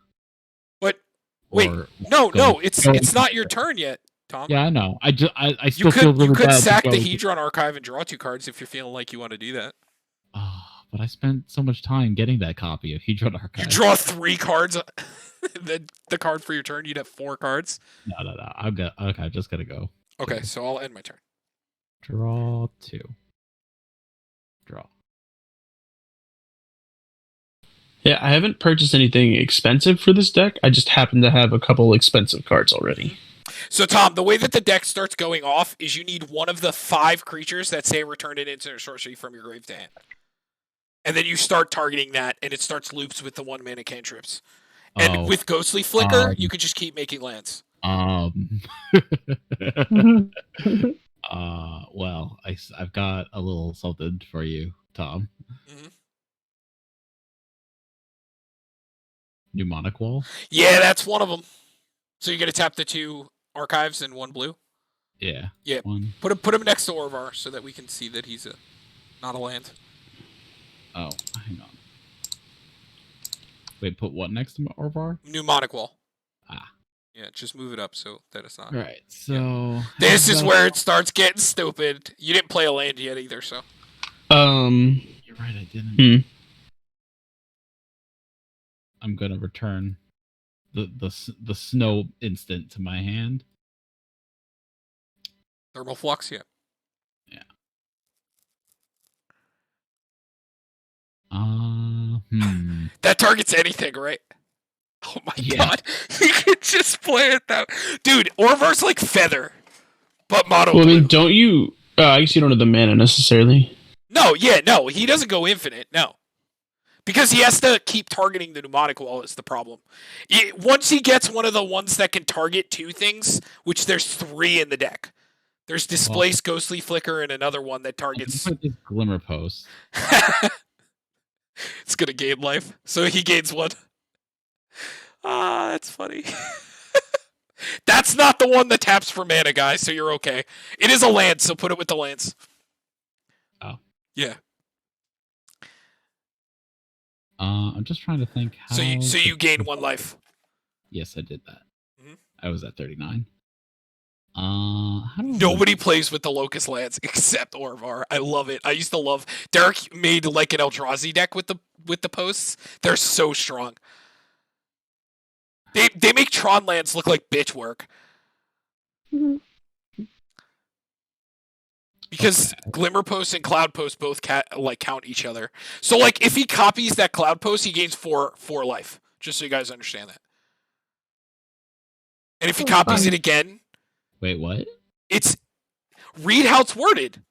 But wait, Or no, going- it's going not your turn yet, Tom. Yeah, I know. I still feel really You could bad. to sack go the with- Hedron Archive and draw 2 cards if you're feeling like you want to do that. But I spent so much time getting that copy of Hedron Archive. You draw 3 cards, the card for your turn, you'd have 4 cards. No. I'm just gonna go. Okay, so I'll end my turn. Draw 2. Draw. Yeah, I haven't purchased anything expensive for this deck. I just happen to have a couple expensive cards already. So, Tom, the way that the deck starts going off is you need one of the 5 creatures that say return an instant or sorcery from your grave to hand. And then you start targeting that, and it starts loops with the 1 mana cantrips. And with Ghostly Flicker, you could just keep making lands. Well, I've got a little something for you, Tom. Mm-hmm. Mnemonic Wall? Yeah, that's one of them. So you're going to tap the 2 archives and 1 blue? Yeah. Yeah. One. Put him next to Orvar so that we can see that he's not a land. Oh, hang on. Wait, put what next to Orvar? Mnemonic Wall. Ah. Yeah, just move it up so that it's not. Right, so... This is where it starts getting stupid. You didn't play a land yet either, so... You're right, I didn't. I'm gonna return the snow instant to my hand. Thermal Flux, yeah. Yeah. That targets anything, right? Oh my god. He can just play it that. Dude, Orvar's like Feather, but mono. Well, I mean, don't you... I guess you don't have the mana necessarily. No, he doesn't go infinite, no. Because he has to keep targeting the Mnemonic Wall is the problem. Once he gets one of the ones that can target 2 things, which there's 3 in the deck. There's Displace, Ghostly Flicker, and another one that targets... Glimmer Post. It's gonna gain life. So he gains 1. Ah, that's funny. That's not the one that taps for mana, guys, so you're okay. It is a land, so put it with the lands. Oh. Yeah. I'm just trying to think how... So you gain 1 life. Yes, I did that. Mhm. I was at 39. How do I Nobody plays with the Locust lands except Orvar. I love it. I used to love... Derek made like an Eldrazi deck with the posts. They're so strong. They make Tron lands look like bitch work. Mhm. because Glimmer Post and Cloud Post both count each other. So like if he copies that Cloud Post, he gains four life. Just so you guys understand that. And if he copies it again, Wait, what? it's read how it's worded.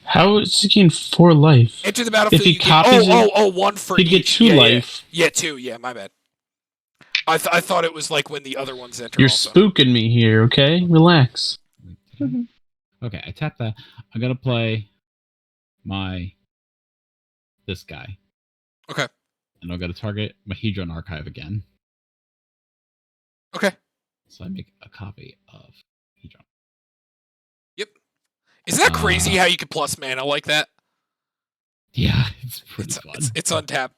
How is he getting 4 life? Enter the battlefield. If he you copies get, one for he'd each. get 2 life. Yeah, 2. Yeah, my bad. I thought it was like when the other ones enter. You're also. spooking me here, okay? Relax. Okay, I tapped that. I'm gonna play this guy. Okay. And I'm gonna target my Hedron Archive again. Okay. So I make a copy of Hedron. Yep. Isn't that crazy how you can plus mana like that? Yeah, it's pretty fun. It's untapped.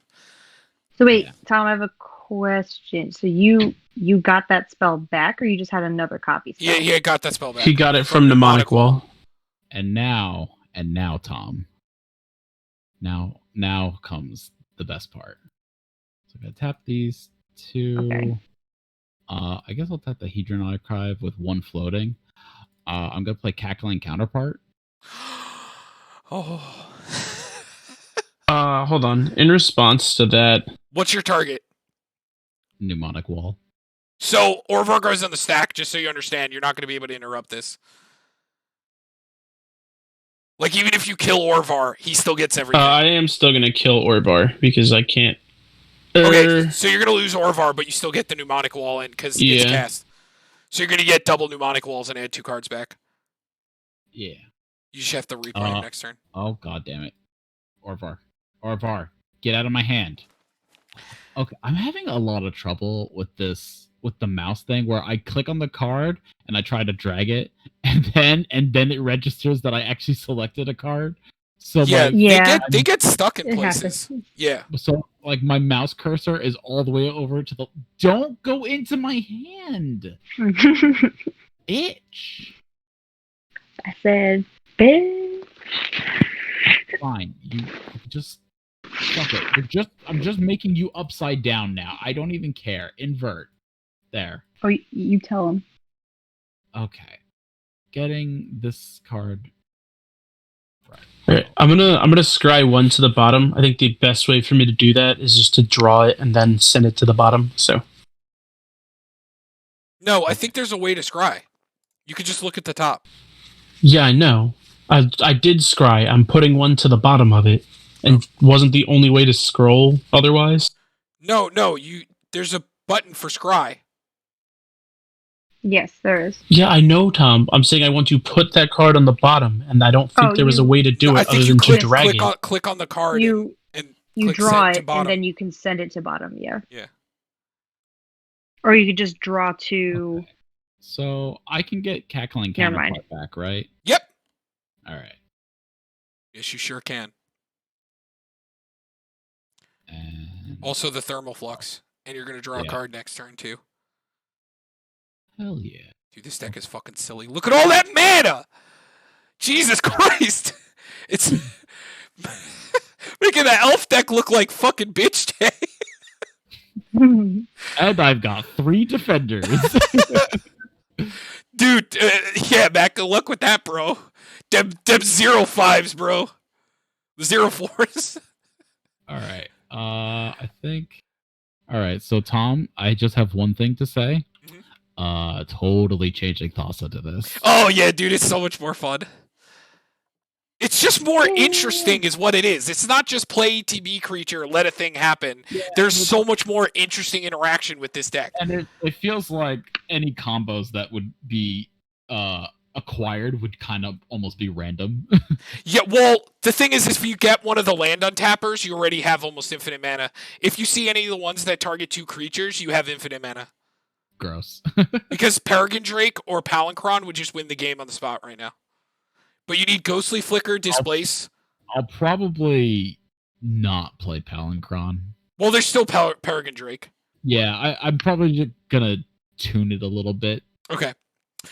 So wait, Yeah. Tom, I have a question. So you got that spell back, or you just had another copy spell? Yeah, got that spell back. He got it from Mnemonic Wall. And now, Tom. Now comes the best part. So I'm gonna tap these 2. Okay. I guess I'll tap the Hedron Archive with 1 floating. I'm gonna play Cackling Counterpart. Oh. Hold on. In response to that, What's your target? Mnemonic Wall. So Orvar goes on the stack, just so you understand. You're not going to be able to interrupt this. Like, even if you kill Orvar, he still gets everything. I am still gonna kill Orvar because I can't. Okay, so you're going to lose Orvar, but you still get the Mnemonic Wall in because it's Yeah. cast. So you're going to get double Mnemonic Walls and add 2 cards back. Yeah. You just have to replay it next turn. Oh, god damn it. Orvar, get out of my hand. Okay, I'm having a lot of trouble with the mouse thing where I click on the card and I try to drag it and then it registers that I actually selected a card. So they get stuck in It places. happens. Yeah. So like my mouse cursor is all the way over to the don't go into my hand. Itch. I said, bitch. Fine. You just fuck it. I'm just making you upside down now. I don't even care. Invert. There. Oh, you tell him. Okay. Getting this card. Right. Alright, I'm gonna scry 1 to the bottom. I think the best way for me to do that is just to draw it and then send it to the bottom. So No, I think there's a way to scry. You could just look at the top. yeah, I know. I did scry. I'm putting 1 to the bottom of it, and wasn't the only way to scroll otherwise. No, there's a button for scry. Yes, there is. Yeah, I know, Tom. I'm saying I want to put that card on the bottom, and I don't think there was a way to do I it think other you than to drag it. click on the card You and you click draw send to it, bottom. and then you can send it to bottom. Yeah. Yeah. Or you could just draw to. Okay. So I can get Cackling Never mind. Counterpart back, right? Yep. All right. Yes, you sure can. And Also the Thermal Flux. And you're going to draw a Yeah. card next turn, too. hell yeah. Dude, this deck is fucking silly. Look at all that mana! Jesus Christ! It's making that elf deck look like fucking bitch day. And I've got 3 defenders. Dude, yeah, Matt, good luck with that, bro. Them 0-5s, bro. The 0-4s. All right. I think. All right. So Tom, I just have one thing to say. Totally changing Thassa to this. Oh, yeah, dude, it's so much more fun. It's just more interesting is what it is. It's not just play ETB creature, let a thing happen. Yeah, There's so much more interesting interaction with this deck. And it feels like any combos that would be acquired would kind of almost be random. Yeah, well, the thing is if you get one of the land untappers, you already have almost infinite mana. If you see any of the ones that target 2 creatures, you have infinite mana. Gross. Because Peregrine Drake or Palinchron would just win the game on the spot right now. But you need Ghostly Flicker, Displace. I'll probably not play Palinchron. Well, there's still Peregrine Drake. Yeah, I'm probably just gonna tune it a little bit. Okay.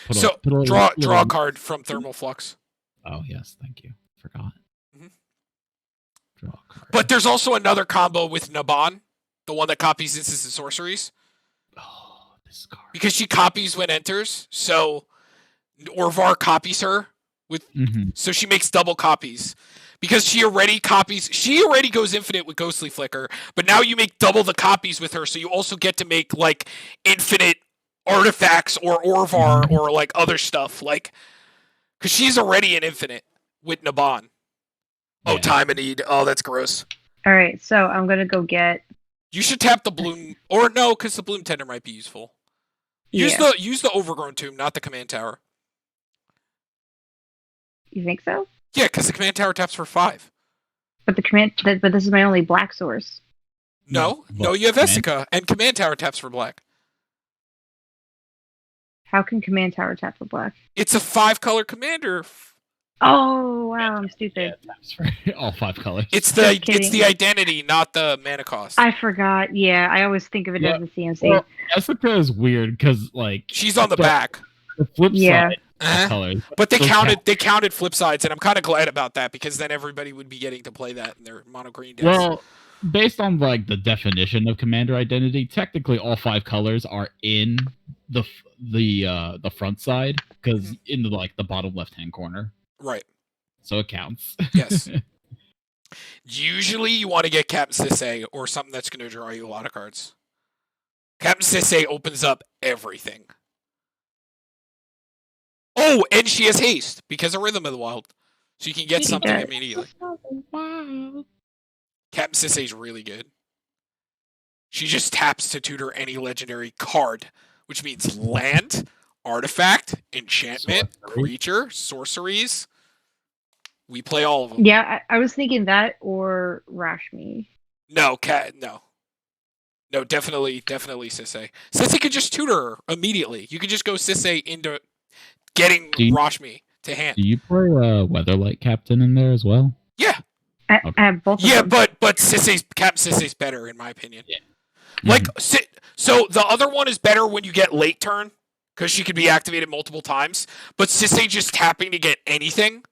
Put So, a draw little- a card from Thermal Flux. Oh yes, thank you. Forgot. Mhm. Draw a card. But there's also another combo with Naban, the one that copies instants and sorceries. This card. Because she copies when enters, so Orvar copies her So she makes double copies. Because she already goes infinite with Ghostly Flicker, but now you make double the copies with her, so you also get to make, like, infinite artifacts or Orvar or, like, other stuff. Like, because she's already an infinite with Naban. Oh, Yeah. time and need. Oh, that's gross. All right, so I'm gonna go get. You should tap the Bloom, or no, because the Bloom Tender might be useful. Use the Overgrown Tomb, not the Command Tower. You think so? Yeah, because the Command Tower taps for 5. But but this is my only black source. No, you have Esika, and Command Tower taps for black. How can Command Tower tap for black? It's a 5-color commander. Oh wow, I'm stupid. Yeah, taps for all 5 colors. It's Just the identity, not the mana cost. I forgot. Yeah, I always think of it as the CMC. Well, Esika is weird because like She's on the back. the flip Yeah. side colors. But they Those counted flip sides, and I'm kind of glad about that because then everybody would be getting to play that in their mono green decks. Well, based on like the definition of commander identity, technically all 5 colors are in the front side because in the bottom left hand corner, Right. so it counts. Yes. Usually, you want to get Captain Sisay or something that's going to draw you a lot of cards. Captain Sisay opens up everything. Oh, and she has haste because of Rhythm of the Wild. So you can get something immediately. Captain Sisay's really good. She just taps to tutor any legendary card, which means land, artifact, enchantment, creature, sorceries. We play all of them. Yeah, I was thinking that or Rashmi. No, No, definitely Sisay. Sisay could just tutor her immediately. You could just go Sisay into getting Rashmi to hand. Do you play Weatherlight Captain in there as well? Yeah. I have both. Yeah, of them. but Captain Sisay's better in my opinion. Yeah. Like, so the other one is better when you get late turn because she could be activated multiple times. But Sisay just tapping to get anything,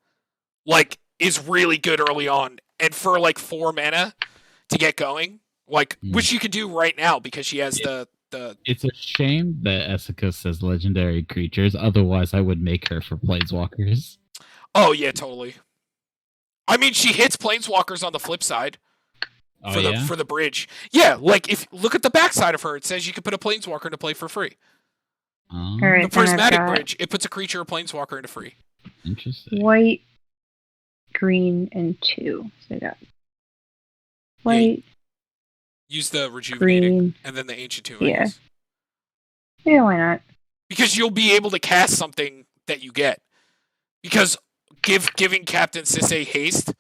like, is really good early on. And for like 4 mana to get going, like, which you could do right now because she has the. It's a shame that Esika says legendary creatures. Otherwise, I would make her for planeswalkers. Oh yeah, totally. I mean, she hits planeswalkers on the flip side for the bridge. Yeah, like if look at the backside of her, it says you can put a planeswalker into play for free. All right, The prismatic bridge, it puts a creature or planeswalker into free. Interesting. White, green, and 2. So I got white. Use the rejuvenating Green. and then the ancient tomb. Yeah. Yeah, why not? Because you'll be able to cast something that you get. Because giving Captain Sisay haste.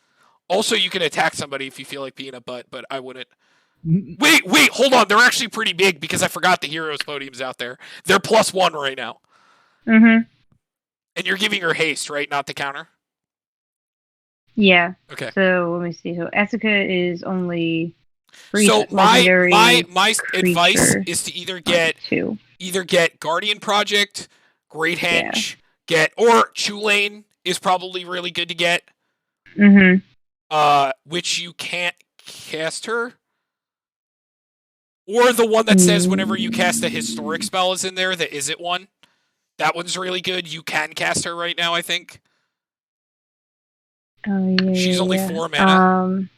Also, you can attack somebody if you feel like being a butt, but I wouldn't. Wait, hold on. They're actually pretty big because I forgot the heroes podiums out there. They're +1 right now. Mm-hmm. And you're giving her haste, right? Not the counter? Yeah. Okay. So let me see. So Esika is only free. So my advice creature. is to either get Guardian Project, Great Henge, or Chulane is probably really good to get. Mm-hmm. Which you can't cast her. Or the one that says whenever you cast a historic spell is in there, the Is It one. That one's really good. You can cast her right now, I think. Oh yeah. She's only 4 mana.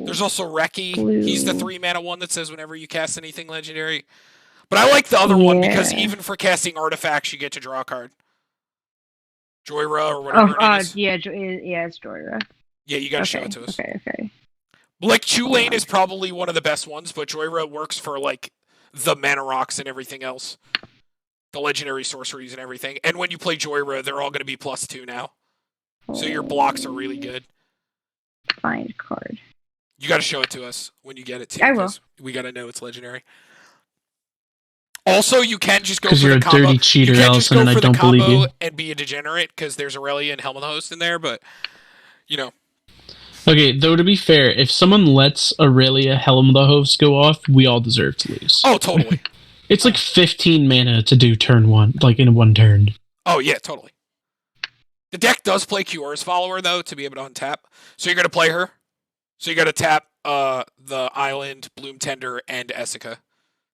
There's also Reki. Blue. He's the 3 mana one that says whenever you cast anything legendary. But I like the other one because even for casting artifacts, you get to draw a card. Joyra or whatever her name is. Yeah, it's Joyra. Yeah, you gotta show it to us. Okay. Like, Chulane is probably one of the best ones, but Joyra works for, like, the mana rocks and everything else. The legendary sorceries and everything. And when you play Joyra, they're all going to be +2 now. So your blocks are really good. Find card. You got to show it to us when you get it, too. I will. We got to know it's legendary. Also, you can just go for Because you're the a combo. dirty cheater, You can just Allison, go and I for the don't believe combo you. and be a degenerate, because there's Aurelia and Helm Host in there, but, you know. Okay, though to be fair, if someone lets Aurelia Helm the Host go off, we all deserve to lose. Oh, totally. It's like 15 mana to do turn 1, like in 1 turn. Oh, yeah, totally. The deck does play Kiora's Follower, though, to be able to untap. So you're going to play her. So you got to tap the Island, Bloom Tender, and Esika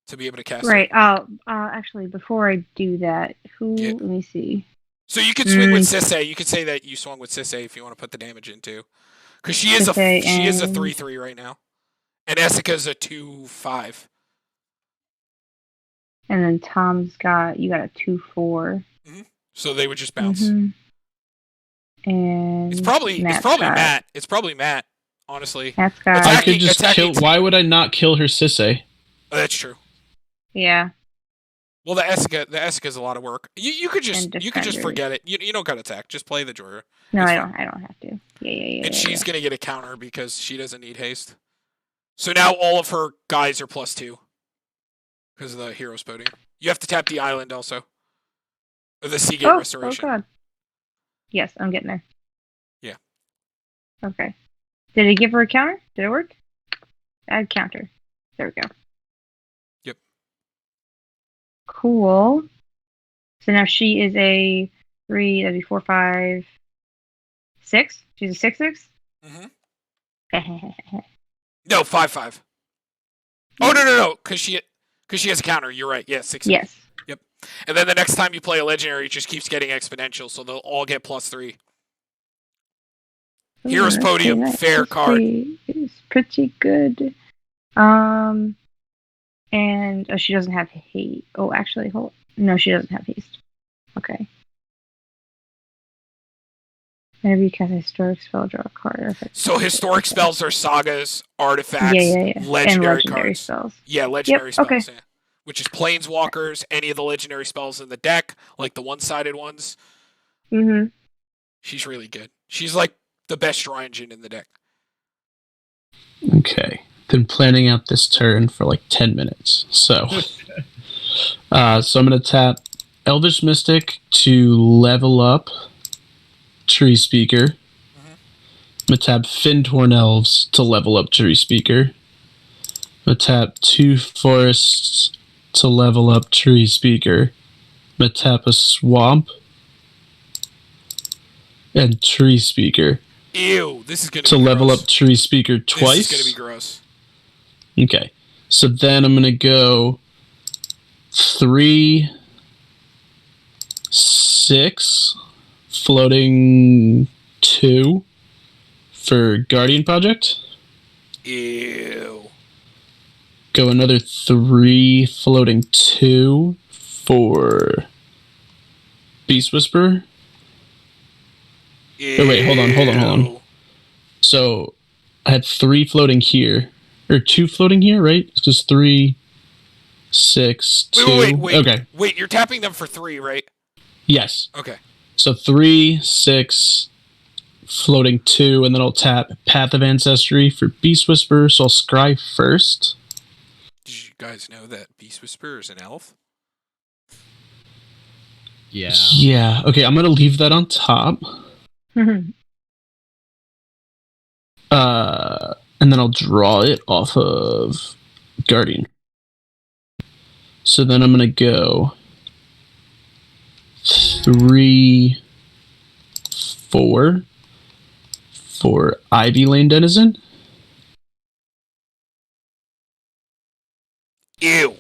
to be able to cast Right. it. Actually, before I do that, Yeah. let me see. So you could swing with Sisay. You could say that you swung with Sisay if you want to put the damage in too, because she is a Sisay 3/3 right now, and Esika's a 2/5. And then Tom's you got a 2/4. So they would just bounce. And It's probably Matt. It's probably Matt. Honestly, Matt's got. I could just kill. Why would I not kill her Sisay? Oh, that's true. Yeah. Well, the Esika's a lot of work. You could just forget it. You don't got to attack. Just play the Jorah. No, I don't have to. Yeah. And she's gonna get a counter because she doesn't need haste. So now all of her guys are +2 because of the hero's boating. You have to tap the island also. Or the Seagate Restoration. Oh god. Yes, I'm getting there. Yeah. Okay. Did it give her a counter? Did it work? Add counter. There we go. Yep. Cool. So now she is a 3, that'd be 4, 5, 6. She's a 6/6? Mm-hmm. No, 5/5. Oh, no. Because she has a counter. You're right. Yeah, 6. Yes. Yep. And then the next time you play a legendary, it just keeps getting exponential, so they'll all get +3. Heroes Podium, fair card. It's pretty good. And she doesn't have haste. Oh, actually, no, she doesn't have haste. Okay. Whenever you cast a historic spell, draw a card. So historic spells are sagas, artifacts, legendary cards. Spells. Yeah, legendary spells. Okay. Yeah. Which is planeswalkers, any of the legendary spells in the deck, like the one-sided ones. Mm-hmm. She's really good. She's like the best draw engine in the deck. Okay. Been planning out this turn for like 10 minutes. So, so I'm going to tap Elvish Mystic to level up Tree Speaker. I'm going to tap Fintorn Elves to level up Tree Speaker. I'm going to tap 2 Forests to level up Tree Speaker. I'm going to tap a Swamp and Tree Speaker. Ew, this is going to be gross. Level up Tree Speaker twice. This is going to be gross. Okay. So then I'm going to go 3, 6, floating 2 for Guardian Project. Ew. Go another 3, floating 2 for Beast Whisperer. Ew. Oh, wait, hold on. So I had 3 floating here. Or 2 floating here, right? It's just 3, 6, 2. Wait. Okay. Wait, you're tapping them for 3, right? Yes. Okay. So 3, 6, floating 2, and then I'll tap Path of Ancestry for Beast Whisperer, so I'll scry first. Did you guys know that Beast Whisperer is an elf? Yeah. Yeah. Okay, I'm going to leave that on top. And then I'll draw it off of Guardian. So then I'm going to go 3, 4 for Ivy Lane Denizen. Ew.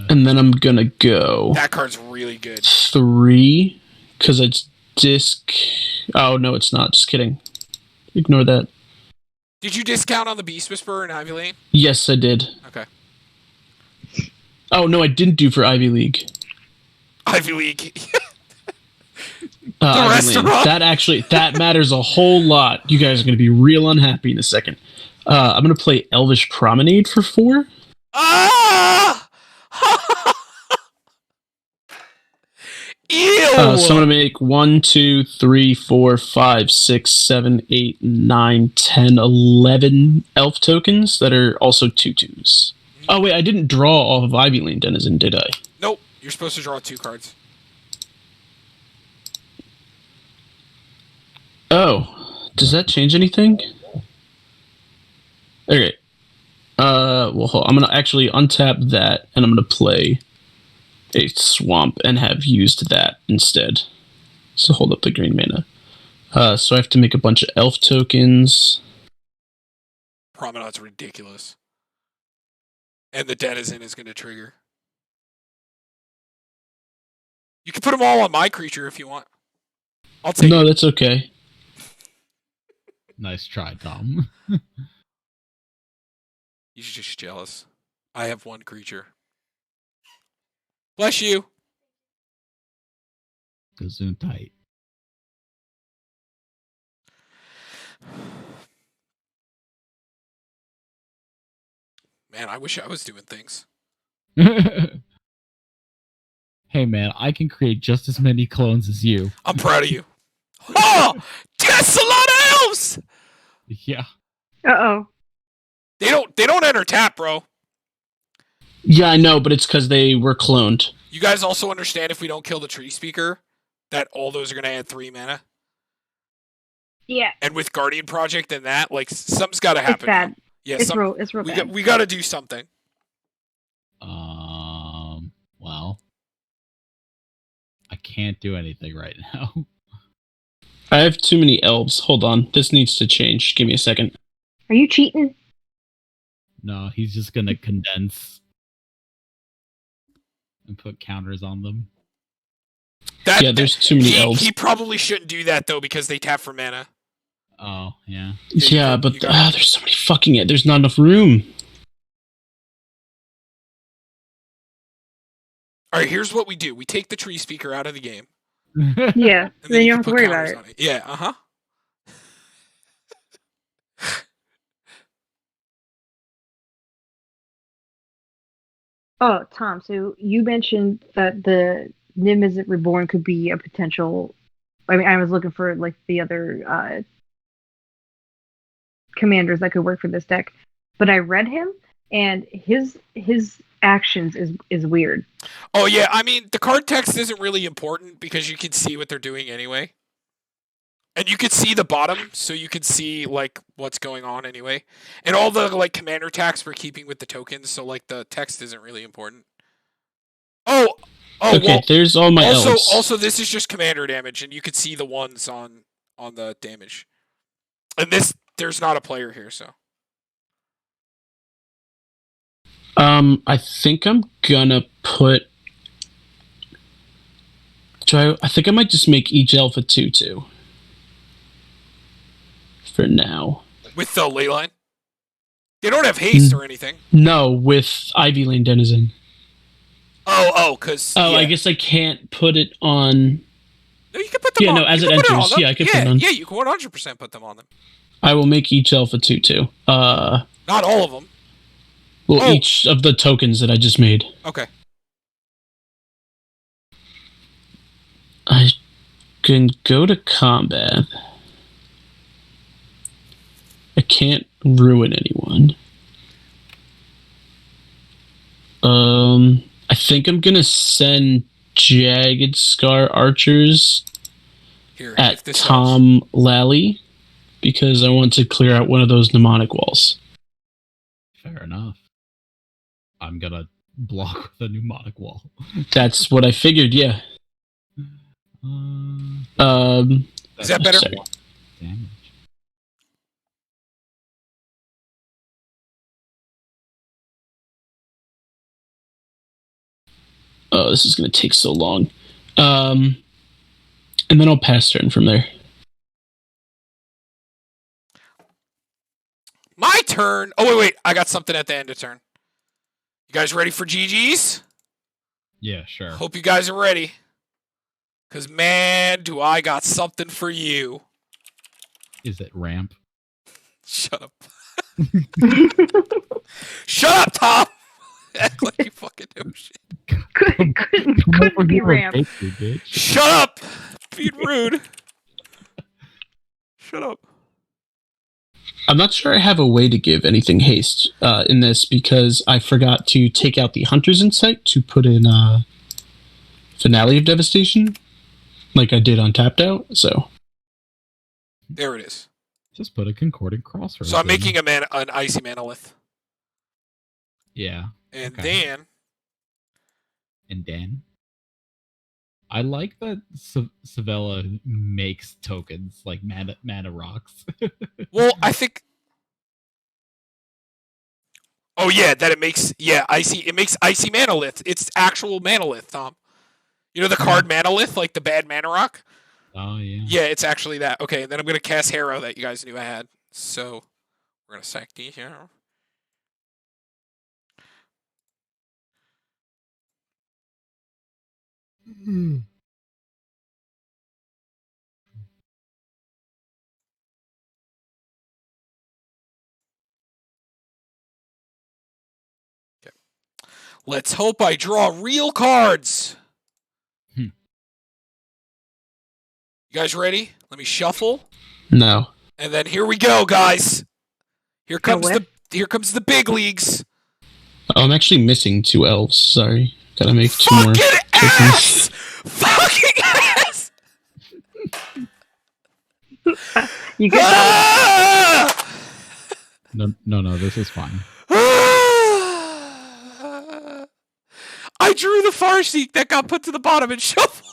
And then I'm going to go That card's really good. 3, because it's disc. Oh, no, it's not. Just kidding. Ignore that. Did you discount on the Beast Whisperer in Ivy Lane? Yes, I did. Okay. Oh, no, I didn't do for Ivy League. Ivy League. Ivy Lane. That matters a whole lot. You guys are going to be real unhappy in a second. I'm going to play Elvish Promenade for 4. Ah! Ew! So I'm going to make 1, 2, 3, 4, 5, 6, 7, 8, 9, 10, 11 elf tokens that are also 2/2s. Oh, wait, I didn't draw off of Ivy Lane Denizen, did I? Nope. You're supposed to draw 2 cards. Oh, does that change anything? Okay. Well, I'm going to actually untap that, and I'm going to play a Swamp and have used that instead. So hold up the green mana. So I have to make a bunch of elf tokens. Promenade's ridiculous. And the denizen is going to trigger. You can put them all on my creature if you want. I'll take No, it. that's okay. Nice try, Tom. He's just jealous. I have one creature. Bless you. Gesundheit. Man, I wish I was doing things. Hey man, I can create just as many clones as you. I'm proud of you. Oh! That's a lot of elves! Yeah. Uh-oh. They don't enter tap, bro. Yeah, I know, but it's because they were cloned. You guys also understand if we don't kill the tree speaker, that all those are going to add 3 mana? Yeah. And with Guardian Project and that, like, something's got to happen. It's bad. Now. Yeah, It's real bad. We got to do something. Well, I can't do anything right now. I have too many elves. Hold on. This needs to change. Give me a second. Are you cheating? No, he's just gonna condense and put counters on them. Yeah, there's too many elves. He probably shouldn't do that, though, because they tap for mana. Oh, yeah. Yeah, but there's so many fucking... There's not enough room. All right, here's what we do. We take the tree speaker out of the game. Yeah. And Then you can don't have to put worry about counters it. on it. Yeah, uh-huh. Oh, Tom, so you mentioned that the Nim Isn't Reborn could be a potential... I mean, I was looking for, like, the other commanders that could work for this deck. But I read him, and his actions is weird. Oh, yeah, I mean, the card text isn't really important because you can see what they're doing anyway. And you could see the bottom, so you could see, like, what's going on anyway. And all the, like, commander tags we're keeping with the tokens, so, like, the text isn't really important. Oh, Okay, well, there's all my elves. Also, this is just commander damage, and you could see the ones on the damage. And there's not a player here, so. I think I'm gonna put... I think I might just make each elf a 2/2. For now. With the ley line? They don't have haste or anything. No, with Ivy Lane Denizen. Because... Oh, yeah. I guess I can't put it on... No, you can put them on. Yeah, no, as it enters, yeah, I can put it on. Yeah, you can 100% put them on them. I will make each elf a 2/2. Not all of them. Well, each of the tokens that I just made. Okay. I can go to combat. I can't ruin anyone. I think I'm gonna send Jagged Scar Archers Here, at Tom helps. Lally because I want to clear out one of those mnemonic walls. Fair enough. I'm gonna block with a mnemonic wall. That's what I figured, yeah. Is that better? Sorry. Damage. Oh, this is going to take so long. And then I'll pass turn from there. My turn. Oh, wait. I got something at the end of turn. You guys ready for GG's? Yeah, sure. Hope you guys are ready. Because, man, do I got something for you. Is it ramp? Shut up. Shut up, Tom! Act like you fucking know shit. Couldn't be ramp. Shut up! Being rude. Shut up. I'm not sure I have a way to give anything haste in this because I forgot to take out the Hunter's Insight to put in Finale of Devastation, like I did on Tapped Out, so... There it is. Just put a Concordant Crossroads. So I'm making an Icy Manolith. Yeah. And okay. then... I like that Svella makes tokens, like mana rocks. Well, I think... Oh yeah, that it makes icy. It makes icy manolith. It's actual manolith, Tom. You know the card manolith, like the bad mana rock. Oh yeah. Yeah, it's actually that. Okay, and then I'm gonna cast Harrow that you guys knew I had. So we're gonna sack D here. Okay. Let's hope I draw real cards. Hmm. You guys ready? Let me shuffle. No. And then here we go, guys. Here comes whip? the big leagues. Oh, I'm actually missing 2 elves. Sorry. Gotta make 2 more. Fucking ass! Fucking ass! You get that? Ah! No, this is fine. I drew the Farseek that got put to the bottom and shuffled.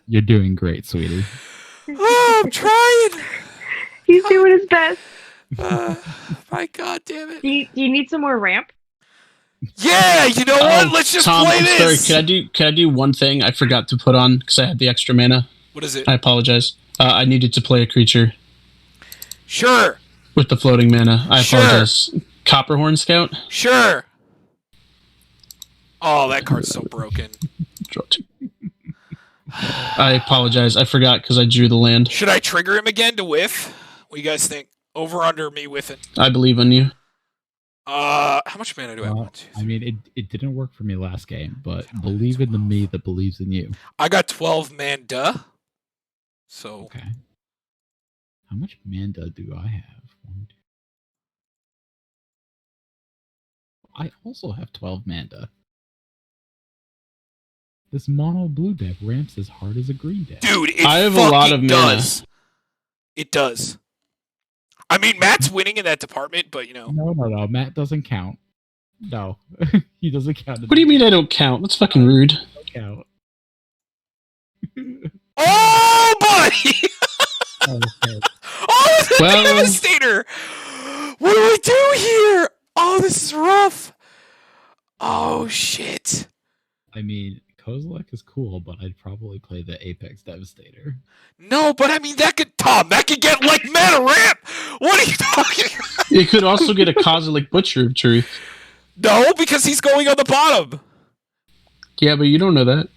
You're doing great, sweetie. Oh, I'm trying. He's doing his best. My God damn it. Do you need some more ramp? Yeah, you know what? Let's just Tom, play I'm this. sorry. Can I do one thing I forgot to put on because I had the extra mana? What is it? I apologize. I needed to play a creature Sure. with the floating mana. I Sure. apologize. Copperhorn Scout? Sure. Oh, that card's so broken. Draw 2. I apologize. I forgot because I drew the land. Should I trigger him again to whiff? What do you guys think? Over under me whiffing. I believe in you. How much mana do I want? I mean, it didn't work for me last game, but believe in the me that believes in you. I got 12 mana. So Okay. How much manda do I have? 1, 2. I also have 12 manda. This mono blue deck ramps as hard as a green deck. dude, it I have a lot of fucking mana. does. It does. I mean, Matt's winning in that department, but you know. No. Matt doesn't count. No, he doesn't count. What do you mean I don't count? That's fucking rude. Count. Oh, buddy! Okay. Oh, it's a Well- devastator! What do I do here? Oh, this is rough. Oh, shit. I mean, Kozilek is cool, but I'd probably play the Apex Devastator. No, but I mean, that could get like mana ramp. What are you talking about? It could also get a Kozilek Butcher of Truth. No, because he's going on the bottom. Yeah, but you don't know that.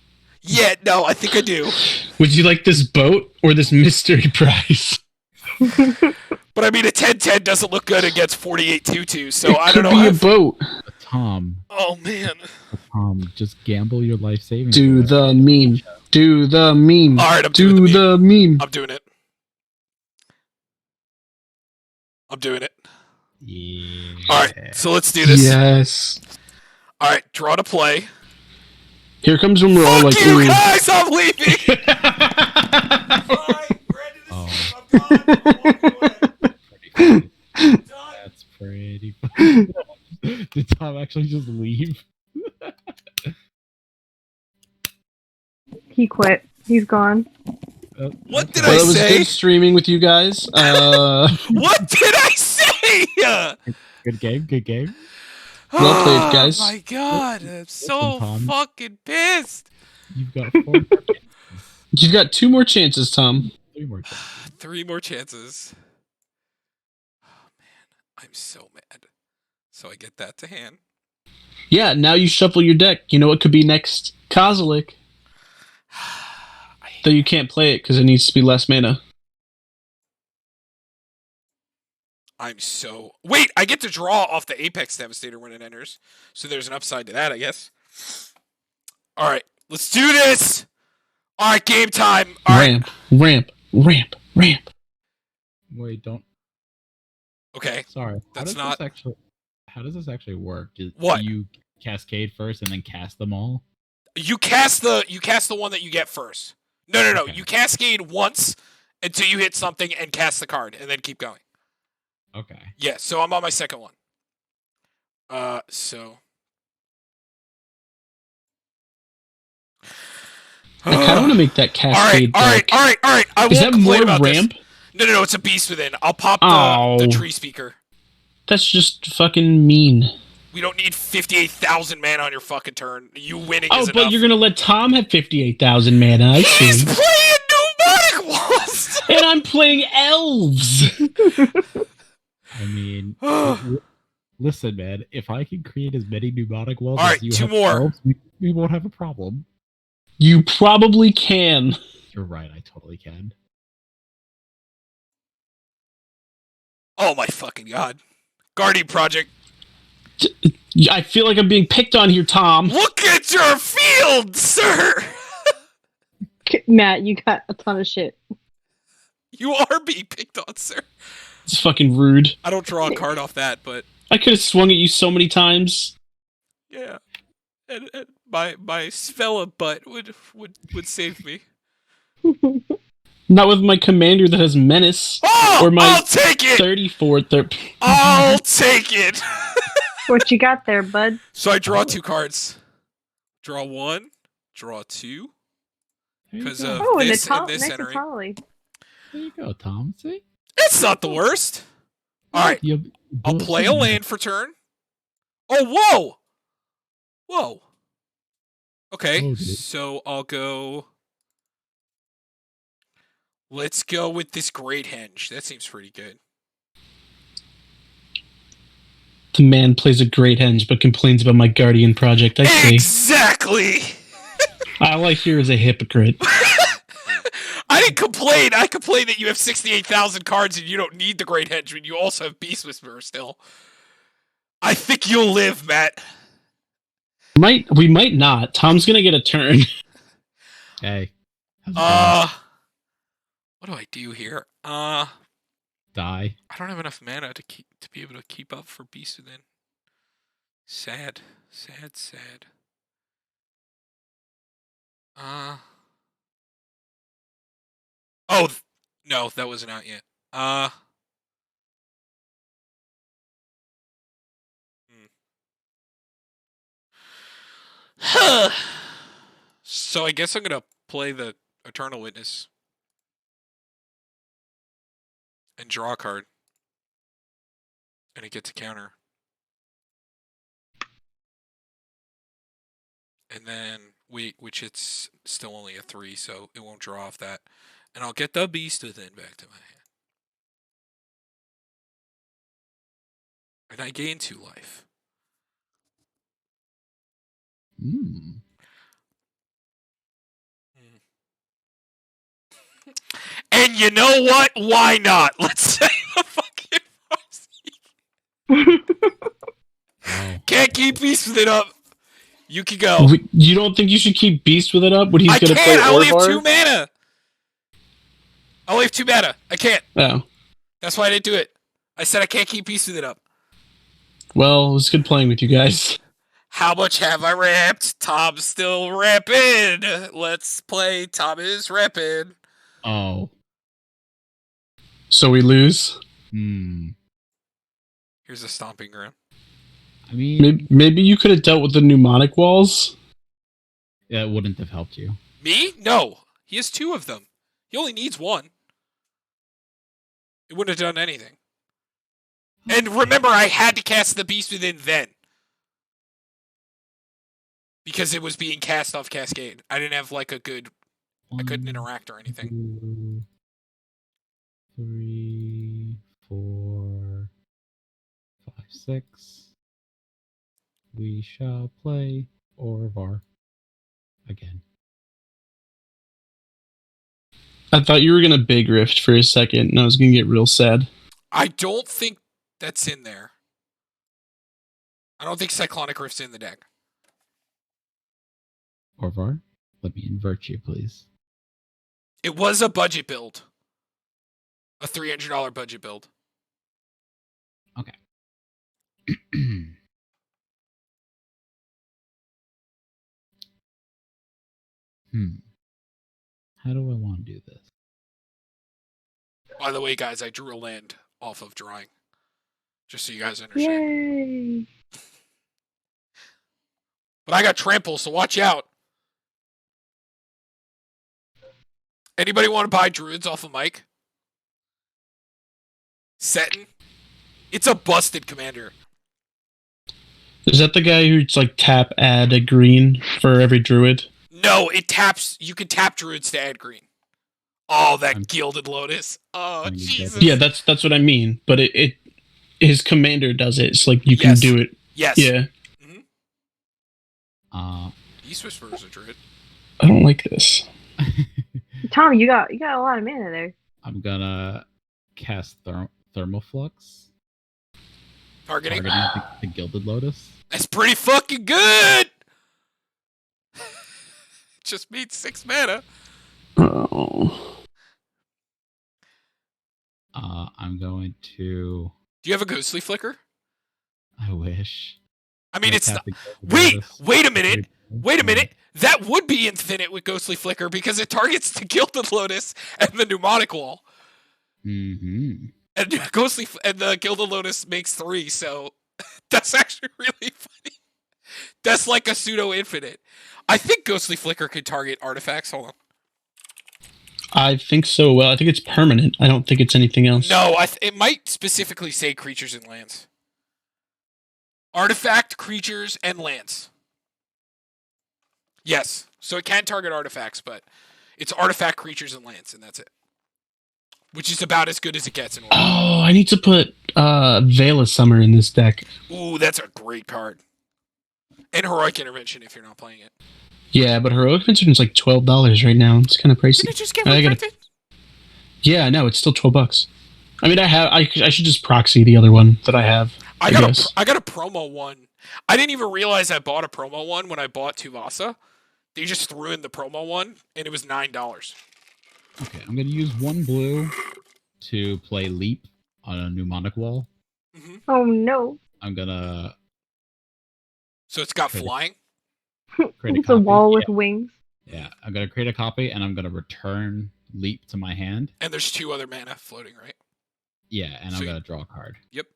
Yeah, no, I think I do. Would you like this boat or this mystery prize? But I mean, a 10-10 doesn't look good against 48-2-2, so I don't know. Could be how a boat. Tom, Oh, man. just gamble your life savings. Do away. the meme. Do the meme. All right, I'm doing Do the the meme. I'm doing it. I'm doing it. Yeah. All right, so let's do this. Yes. All right, draw to play. Here comes when we're all Fuck like, you ooh. guys, I'm leaving. That's pretty funny. Did Tom actually just leave? He quit. He's gone. What did Well, I it was say? good streaming with you guys. What did I say? Good game. Well played, guys. Oh my god, I'm so Tom. fucking pissed. You've got 4 more chances. You've got 2 more chances, Tom. 3 more chances. 3 more chances. Oh man, I'm so mad. So I get that to hand. Yeah, now you shuffle your deck. You know what could be next? Kozilek. Though you can't play it because it needs to be less mana. I'm so... Wait, I get to draw off the Apex Devastator when it enters. So there's an upside to that, I guess. Alright, let's do this! Alright, game time! Alright. Ramp. Wait, don't. Okay. Sorry. That's How does this actually work? What? Do you cascade first and then cast them all? You cast the one that you get first. No. Okay. You cascade once until you hit something and cast the card, and then keep going. Okay. Yeah, so I'm on my second one. So... I kind of want to make that cascade deck. Alright. I Is won't that more complain about ramp? this. No, it's a beast within. I'll pop Oh. the tree speaker. That's just fucking mean. We don't need 58,000 mana on your fucking turn. You winning is Oh, but enough. you're gonna let Tom have 58,000 mana. I He's see. playing pneumatic walls! And I'm playing elves. I mean, listen, man. If I can create as many pneumatic walls All right, as you 2 have more. elves, we won't have a problem. You probably can. You're right. I totally can. Oh my fucking god. Guardian Project. I feel like I'm being picked on here, Tom. Look at your field, sir! Matt, you got a ton of shit. You are being picked on, sir. It's fucking rude. I don't draw a card off that, but I could have swung at you so many times. yeah. And my Svella butt would save me. Not with my commander that has menace. Oh! Or my I'll take it! 34th. I'll take it! What you got there, bud? So I draw 2 cards. Draw 1, draw 2. There you Because go. of Oh, and this and this nice entering. Natali. There you go, Tom. See? It's not the worst. Alright, I'll play a land for turn. Oh, whoa! Whoa. Okay, Oh, dude. so I'll go... Let's go with this Great Henge. That seems pretty good. The man plays a great henge, but complains about my guardian project. I see. Exactly! All I hear is a hypocrite. I didn't complain. I complained that you have 68,000 cards and you don't need the Great Henge when you also have Beast Whisperer still. I think you'll live, Matt. We might not. Tom's gonna get a turn. Hey. How's it going? What do I do here? Die. I don't have enough mana to be able to keep up for Beast Within. Sad. Oh, no, that wasn't out yet. So I guess I'm gonna play the Eternal Witness and draw a card, and it gets a counter, and then which it's still only a 3, so it won't draw off that, and I'll get the Beast Within back to my hand, and I gain 2 life. Mm. And you know what? Why not? Let's say the fucking Wow. can't keep Beast Within up. You can go. You don't think you should keep Beast with it up when he's I gonna play can't. I only have Orvar? 2 mana. I only have 2 mana. I can't. Oh. That's why I didn't do it. I said I can't keep Beast Within up. Well, it was good playing with you guys. How much have I ramped? Tom's still ramping. Let's play. Tom is ramping. Oh. So we lose? Here's a stomping ground. I mean, Maybe you could have dealt with the mnemonic walls? that wouldn't have helped you. Me? No. He has 2 of them. He only needs 1. It wouldn't have done anything. And remember, I had to cast the Beast Within then. Because it was being cast off Cascade. I didn't have like a good... I couldn't interact or anything. 2, 3, 4, 5, 6. We shall play Orvar again. I thought you were gonna Big Rift for a second, and I was gonna get real sad. I don't think that's in there. I don't think Cyclonic Rift's in the deck. Orvar, let me invert you, please. It was a budget build. A $300 budget build. Okay. How do I want to do this? By the way, guys, I drew a land off of drawing. Just so you guys understand. Yay! But I got trample, so watch out. Anybody want to buy druids off of Mike? Seton. It's a busted commander. Is that the guy who's like tap add a green for every druid? No, it taps. You can tap druids to add green. Oh, that I'm- Gilded Lotus. Oh, I'm gonna get Jesus. it. Yeah, that's what I mean. But it his commander does it. It's like you can Yes. do it. Yes. Yeah, Beast Whisperer is a druid. I don't like this. Tom, you got a lot of mana there. I'm gonna cast Thermoflux, Targeting. targeting the Gilded Lotus. That's pretty fucking good. Just made 6 mana. Oh. I'm going to. Do you have a Ghostly Flicker? I wish. I mean, Gonna it's tap not. the Gilded Wait, Lotus. wait a minute. Wait a Oh, minute. That would be infinite with Ghostly Flicker because it targets the Gilded Lotus and the Pneumonic Wall. Mm-hmm. And and the Gilded Lotus makes 3, so that's actually really funny. That's like a pseudo infinite. I think Ghostly Flicker could target artifacts. Hold on. I think so. Well, I think it's permanent. I don't think it's anything else. No, it might specifically say creatures and lands. Artifact, creatures, and lands. Yes, so it can target artifacts, but it's artifact, creatures, and lands, and that's it. Which is about as good as it gets in Orvar. Oh, I need to put Veil of Summer in this deck. Ooh, that's a great card. And Heroic Intervention if you're not playing it. Yeah, but Heroic Intervention is like $12 right now. It's kind of pricey. Did it just get I gotta- reprinted? Yeah, no, it's still $12. I mean, I should just proxy the other one that I have. I guess. got a promo one. I didn't even realize I bought a promo one when I bought Tuvasa. They just threw in the promo one, and it was $9. Okay, I'm gonna use 1 blue to play Leap on a Pneumonic Wall. Oh no. I'm gonna So it's got Create a- flying. create a It's a copy. wall with Yeah. wings. Yeah, I'm gonna create a copy and I'm gonna return Leap to my hand. And there's 2 other mana floating, right? Yeah, and I'm Sweet. gonna draw a card. Yep.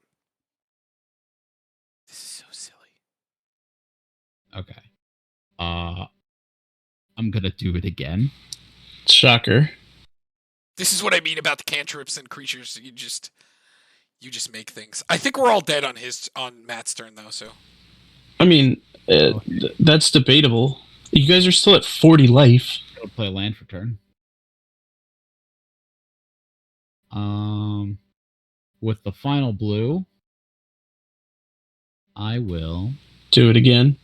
This is so silly. Okay. I'm gonna do it again. Shocker. This is what I mean about the cantrips and creatures. You just make things. I think we're all dead on Matt's turn though. So I mean, that's debatable. You guys are still at 40 life. I'm gonna play a land for turn. With the final blue, I will. Do it again.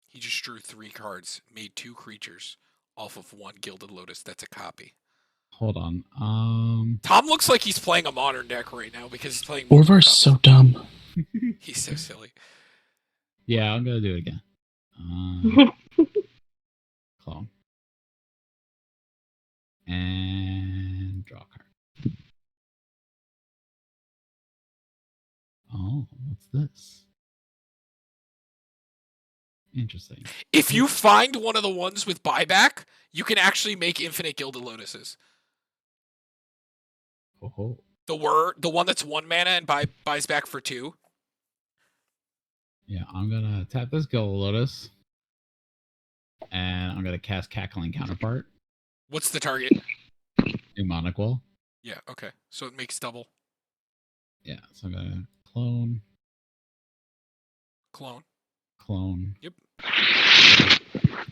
he just drew 3 cards, made 2 creatures off of 1 Gilded Lotus. That's a copy. Hold on. Tom looks like he's playing a modern deck right now because he's playing. Orvar's so dumb. He's so silly. Yeah, I'm gonna do it again. Clone. And draw a card. Oh, what's this? Interesting. If you find one of the ones with buyback, you can actually make infinite Gilded Lotuses. Oh, The one that's 1 mana and buys back for 2. yeah. I'm gonna tap this Gilded Lotus, and I'm gonna cast Cackling Counterpart. What's the target? Pneumonic Wall. Yeah, okay. So it makes double. Yeah. So I'm gonna clone. Clone. Yep.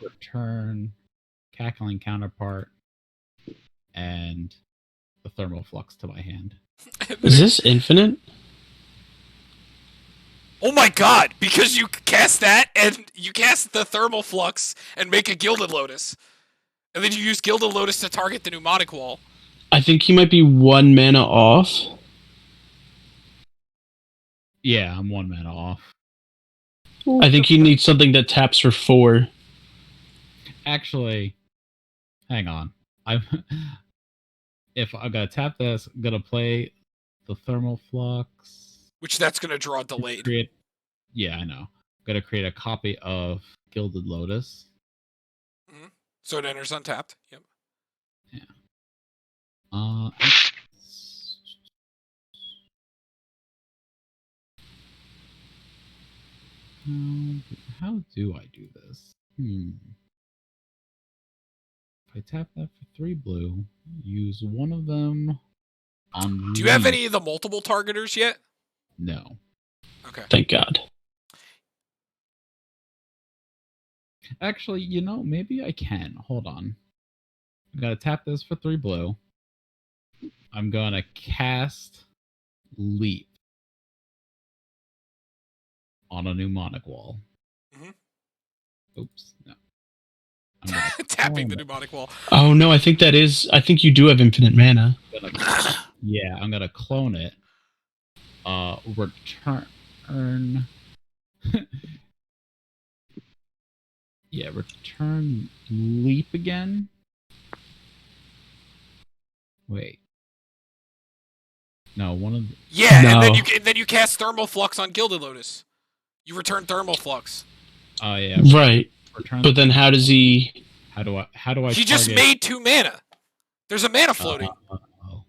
Return, Cackling Counterpart, and the Thermal Flux to my hand. Is this infinite? Oh my god! Because you cast that, and you cast the Thermal Flux and make a Gilded Lotus. And then you use Gilded Lotus to target the Pneumonic Wall. I think he might be 1 mana off. Yeah, I'm 1 mana off. I think he needs something that taps for 4. Actually, hang on. If I'm gonna tap this, I'm gonna play the Thermal Flux. Which that's going to draw delayed. Yeah, I know. I'm gonna create a copy of Gilded Lotus. So it enters untapped. Yep. Uh, how do I do this? I tap that for 3 blue. Use one of them on. Do you have Leaf. any of the multiple targeters yet? No. Okay. Thank God. Actually, you know, maybe I can. Hold on. I'm gonna tap this for 3 blue. I'm gonna cast Leap on a mnemonic wall. Mhm. Oops. No. I'm gonna Tapping the clone it. pneumonic wall. Oh no, I think you do have infinite mana. Yeah, I'm gonna clone it. Return. Yeah, return Leap again. Wait. No, one of the... Yeah, No. and then you cast Thermal Flux on Gilded Lotus. You return Thermal Flux. Oh yeah. Right. Return But then how does he... How do I He just target- made 2 mana. There's a mana floating. oh.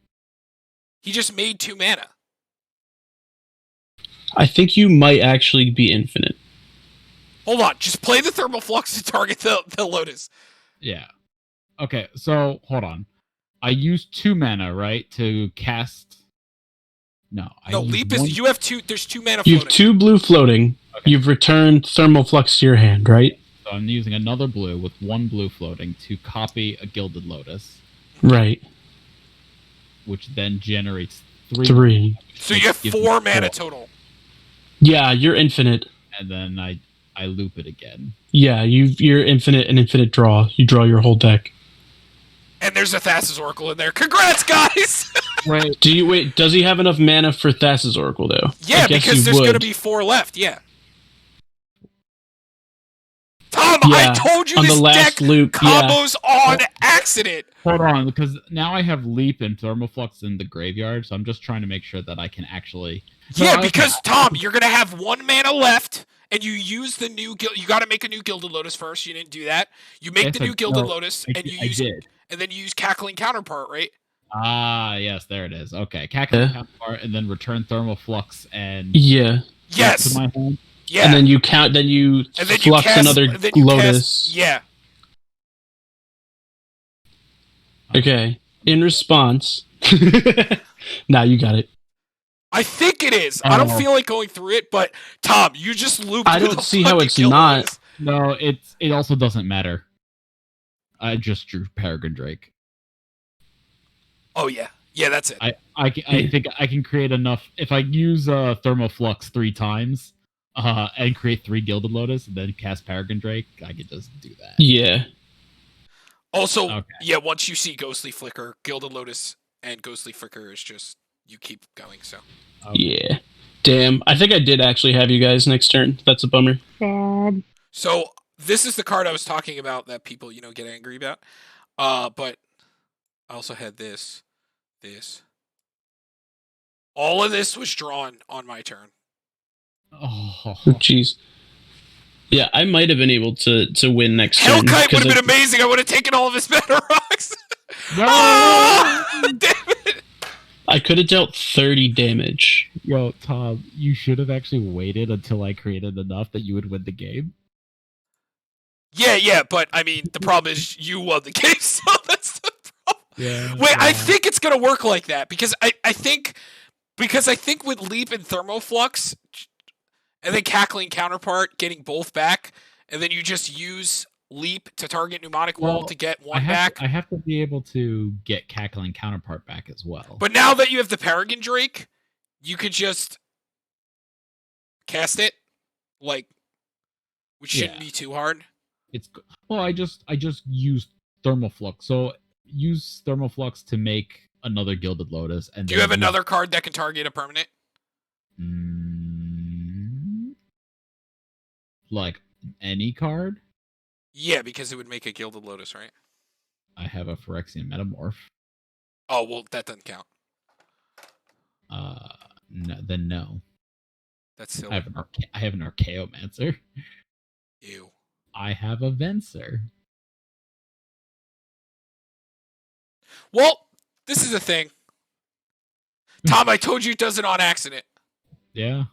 He just made 2 mana. I think you might actually be infinite. Hold on, just play the Thermal Flux to target the Lotus. Yeah. Okay, so hold on. I used 2 mana, right, to cast. No, No, Leap is you have 2. There's 2 mana You floating. have 2 blue floating. Okay. You've returned Thermal Flux to your hand, right? So I'm using another blue with 1 blue floating to copy a Gilded Lotus, Right. which then generates 3. 3. So you have gives me 4 mana 4. total. Yeah, you're infinite. And then I loop it again. Yeah, you're infinite and infinite draw. You draw your whole deck. And there's a Thassa's Oracle in there. Congrats, guys! Right. Does he have enough mana for Thassa's Oracle, though? Yeah, I guess because you there's would. going to be 4 left, yeah. Tom, Yeah, I told you on the this last deck loop, yeah. combos on accident. Hold on, because now I have Leap and Thermoflux in the graveyard, so I'm just trying to make sure that I can actually... Yeah, No, because, Tom, you're going to have 1 mana left, and you use the new... You got to make a new Gilded Lotus first. You didn't do that. You make the new Gilded Lotus, and you use... And then you use Cackling Counterpart, right? Ah, yes, there it is. Okay, Cackling Counterpart, and then return Thermoflux and... Yeah. Yes. To my hand. Yeah. And then you count. Then you and then flux cast, another then you Lotus. Yeah. Okay. In response, nah, you got it. I think it is. I don't feel like going through it, but Tom, you just looped. I with don't a see how fucking it's Gilded not. Lotus. No, it also doesn't matter. I just drew Peregrine Drake. Oh yeah, yeah, that's it. I think I can create enough if I use Thermoflux 3 times, and create 3 Gilded Lotus and then cast Peregrine Drake. I could just do that. Yeah. Also, Okay. yeah, once you see Ghostly Flicker, Gilded Lotus and Ghostly Flicker is just you keep going. So Yeah. Damn. I think I did actually have you guys next turn. That's a bummer. Sad. So this is the card I was talking about that people get angry about. But I also had this. All of this was drawn on my turn. Oh, Jeez. Yeah, I might have been able to win next turn. Hellkite would have been I- amazing. I would have taken all of his mana rocks. no! Ah, damn it. I could have dealt 30 damage. Yo, Tom, you should have actually waited until I created enough that you would win the game. Yeah, but I mean, the problem is you won the game, so that's the problem. Yeah. Wait, I think it's gonna work like that because I think with Leap and Thermoflux, and then Cackling Counterpart getting both back, and then you just use Leap to target Mnemonic Wall to get one back. I have to be able to get Cackling Counterpart back as well. But now that you have the Peregrine Drake, you could just cast it, which shouldn't be too hard. I just used Thermoflux. So use Thermoflux to make another Gilded Lotus. And Do you have another card that can target a permanent? Like any card? Yeah, because it would make a Gilded Lotus, right? I have a Phyrexian Metamorph. Oh, well, that doesn't count. No. That's silly. I have an Archaeomancer. Ew. I have a Venser. Well, this is the thing. Tom, I told you it does it on accident. Yeah.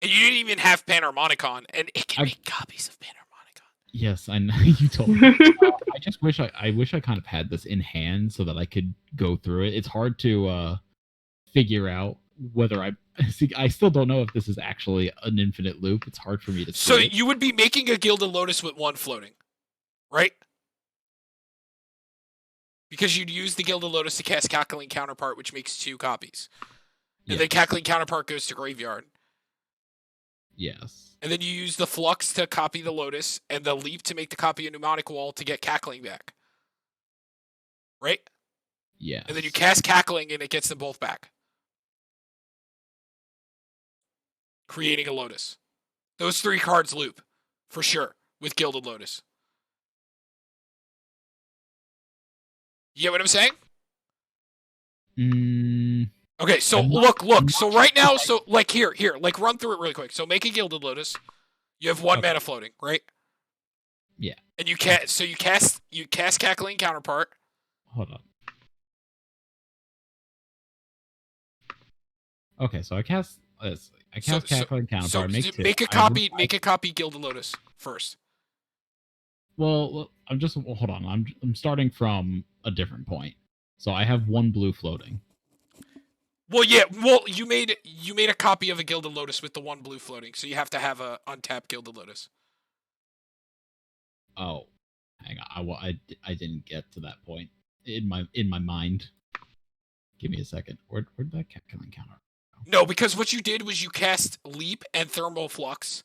And you didn't even have Panharmonicon, and it can make copies of Panharmonicon. Yes, I know you told me. I just wish I wish I kind of had this in hand so that I could go through it. It's hard to figure out whether I see. I still don't know if this is actually an infinite loop. It's hard for me to So see it. you would be making a Gilded Lotus with one floating, right? Because you'd use the Gilded Lotus to cast Cackling Counterpart, which makes 2 copies. And then Cackling Counterpart goes to Graveyard. Yes. And then you use the Flux to copy the Lotus, and the Leap to make the copy of Mnemonic Wall to get Cackling back. Right? Yes. And then you cast Cackling, and it gets them both back. Creating a Lotus. Those 3 cards loop, for sure, with Gilded Lotus. You get what I'm saying? Okay, so look. So right now, so like here, like run through it really quick. So make a Gilded Lotus. You have 1 mana floating, right? Yeah. And you cast Cackling Counterpart. Hold on. Okay, so I cast Cackling Counterpart. So make make a copy Gilded Lotus first. Well, hold on. I'm starting from a different point. So I have 1 blue floating. Well, yeah. Well, you made a copy of a Gilded Lotus with the 1 blue floating, so you have to have a untapped Gilded Lotus. Oh, hang on. I didn't get to that point in my mind. Give me a second. Where'd that Cackling Counter? No, because what you did was you cast Leap and Thermal Flux,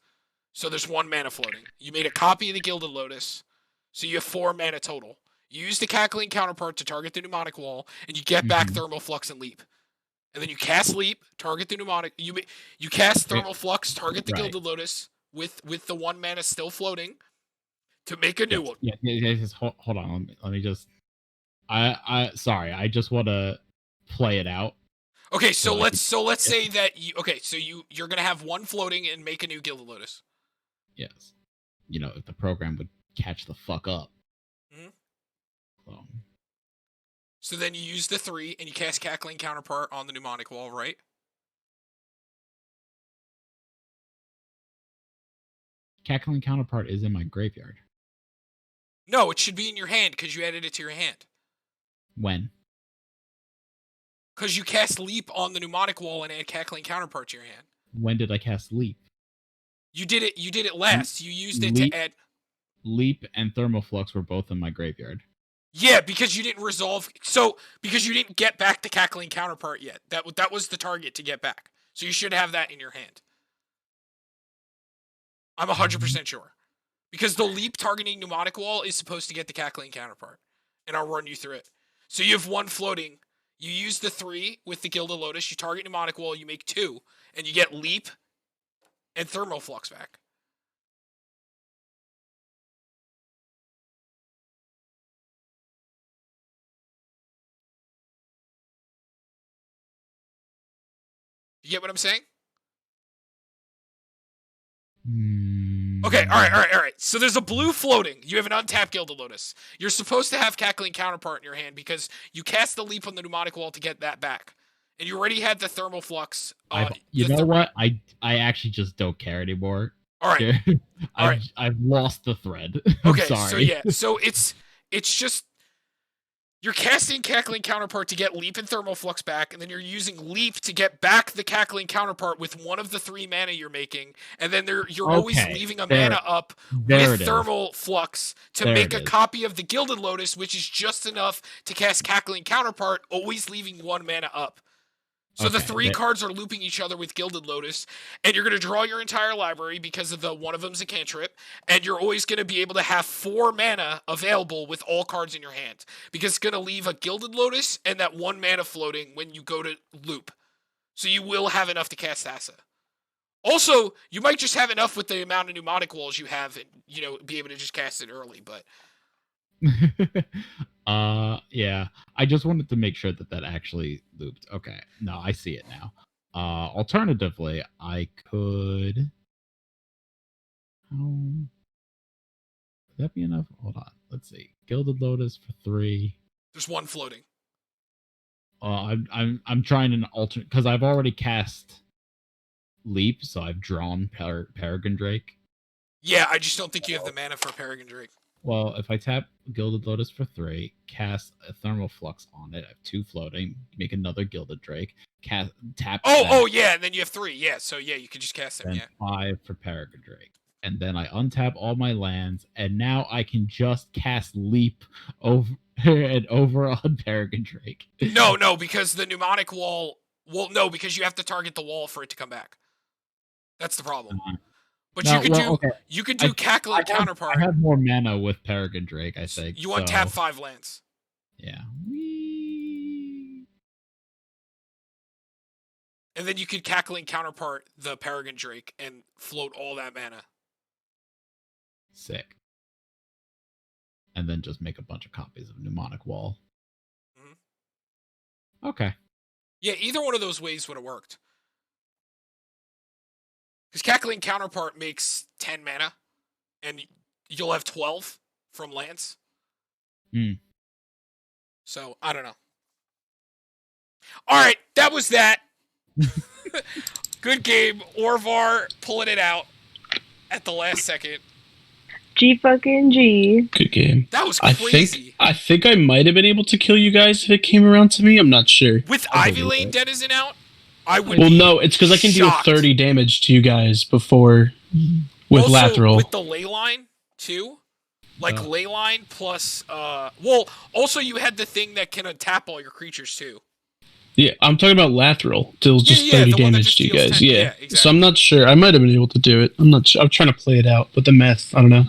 so there's 1 mana floating. You made a copy of the Gilded Lotus, so you have 4 mana total. You use the Cackling Counterpart to target the Mnemonic Wall, and you get back Thermal Flux and Leap. And then you cast Leap, target the Mnemonic. You cast Thermal Flux, target the Gilded Lotus with the 1 mana still floating to make a new one. Yeah. Hold on. Let me just. Sorry. I just want to play it out. Okay, so let's say that you're gonna have 1 floating and make a new Gilded Lotus. Yes. If the program would catch the fuck up. So then you use the 3 and you cast Cackling Counterpart on the Mnemonic Wall, right? Cackling Counterpart is in my graveyard. No, it should be in your hand because you added it to your hand. When? Because you cast Leap on the Mnemonic Wall and add Cackling Counterpart to your hand. When did I cast Leap? You did it last. You used it to add... Leap and Thermal Flux were both in my graveyard. Yeah, because you didn't resolve... because you didn't get back the Cackling Counterpart yet. That was the target to get back. So you should have that in your hand. I'm 100% sure. Because the Leap targeting Mnemonic Wall is supposed to get the Cackling Counterpart. And I'll run you through it. So you have 1 floating. You use the 3 with the Gilded Lotus. You target Mnemonic Wall. You make 2. And you get Leap and Thermal Flux back. You get what I'm saying? Okay, all right. So there's a blue floating. You have an untapped Gilded Lotus. You're supposed to have Cackling Counterpart in your hand because you cast the Leap on the Mnemonic Wall to get that back. And you already had the Thermal Flux. You know what? I actually just don't care anymore. All right. I've lost the thread. Okay, sorry. So it's just... You're casting Cackling Counterpart to get Leap and Thermal Flux back, and then you're using Leap to get back the Cackling Counterpart with 1 of the 3 mana you're making, and then you're always leaving a mana up with Thermal Flux to make a copy of the Gilded Lotus, which is just enough to cast Cackling Counterpart, always leaving 1 mana up. So the 3 cards are looping each other with Gilded Lotus, and you're going to draw your entire library because of the one of them's a cantrip, and you're always going to be able to have 4 mana available with all cards in your hand, because it's going to leave a Gilded Lotus and that 1 mana floating when you go to loop. So you will have enough to cast Asa. Also, you might just have enough with the amount of Mnemonic Walls you have and, be able to just cast it early, but... Yeah. I just wanted to make sure that actually looped. Okay. No, I see it now. Alternatively, I could... would that be enough? Hold on. Let's see. Gilded Lotus for 3. There's 1 floating. I'm trying an alternate because I've already cast Leap, so I've drawn Peregrine Drake. Yeah, I just don't think you have the mana for Peregrine Drake. Well, if I tap Gilded Lotus for 3, cast a Thermal Flux on it, I have 2 floating, make another Gilded Drake, tap Oh, yeah, and then you have 3. Yeah, so yeah, you could just cast them, then yeah. 5 for Peregrine Drake. And then I untap all my lands, and now I can just cast Leap over and over on Peregrine Drake. No, because the Mnemonic Wall... Well, no, because you have to target the wall for it to come back. That's the problem. But No, you could do Cackling Counterpart. I have more mana with Peregrine Drake, I think. You untap 5 lands. Yeah. And then you could Cackling Counterpart the Peregrine Drake and float all that mana. Sick. And then just make a bunch of copies of Mnemonic Wall. Mm-hmm. Okay. Yeah, either one of those ways would have worked. Because Cackling Counterpart makes 10 mana, and you'll have 12 from lands. So, I don't know. Alright, that was that. Good game. Orvar pulling it out at the last second. G fucking G. Good game. That was crazy. I think I might have been able to kill you guys if it came around to me. I'm not sure. With Ivy Lane Denizen out, I would. Well, no, it's because I can shocked. deal 30 damage to you guys before with also, Lathril. With the ley line too, like ley line plus. Well, also you had the thing that can untap all your creatures too. Yeah, I'm talking about Lathril. Deals just 30 damage to you guys. 10. Yeah. Exactly. So I'm not sure. I might have been able to do it. I'm not sure. I'm trying to play it out, but the math, I don't know.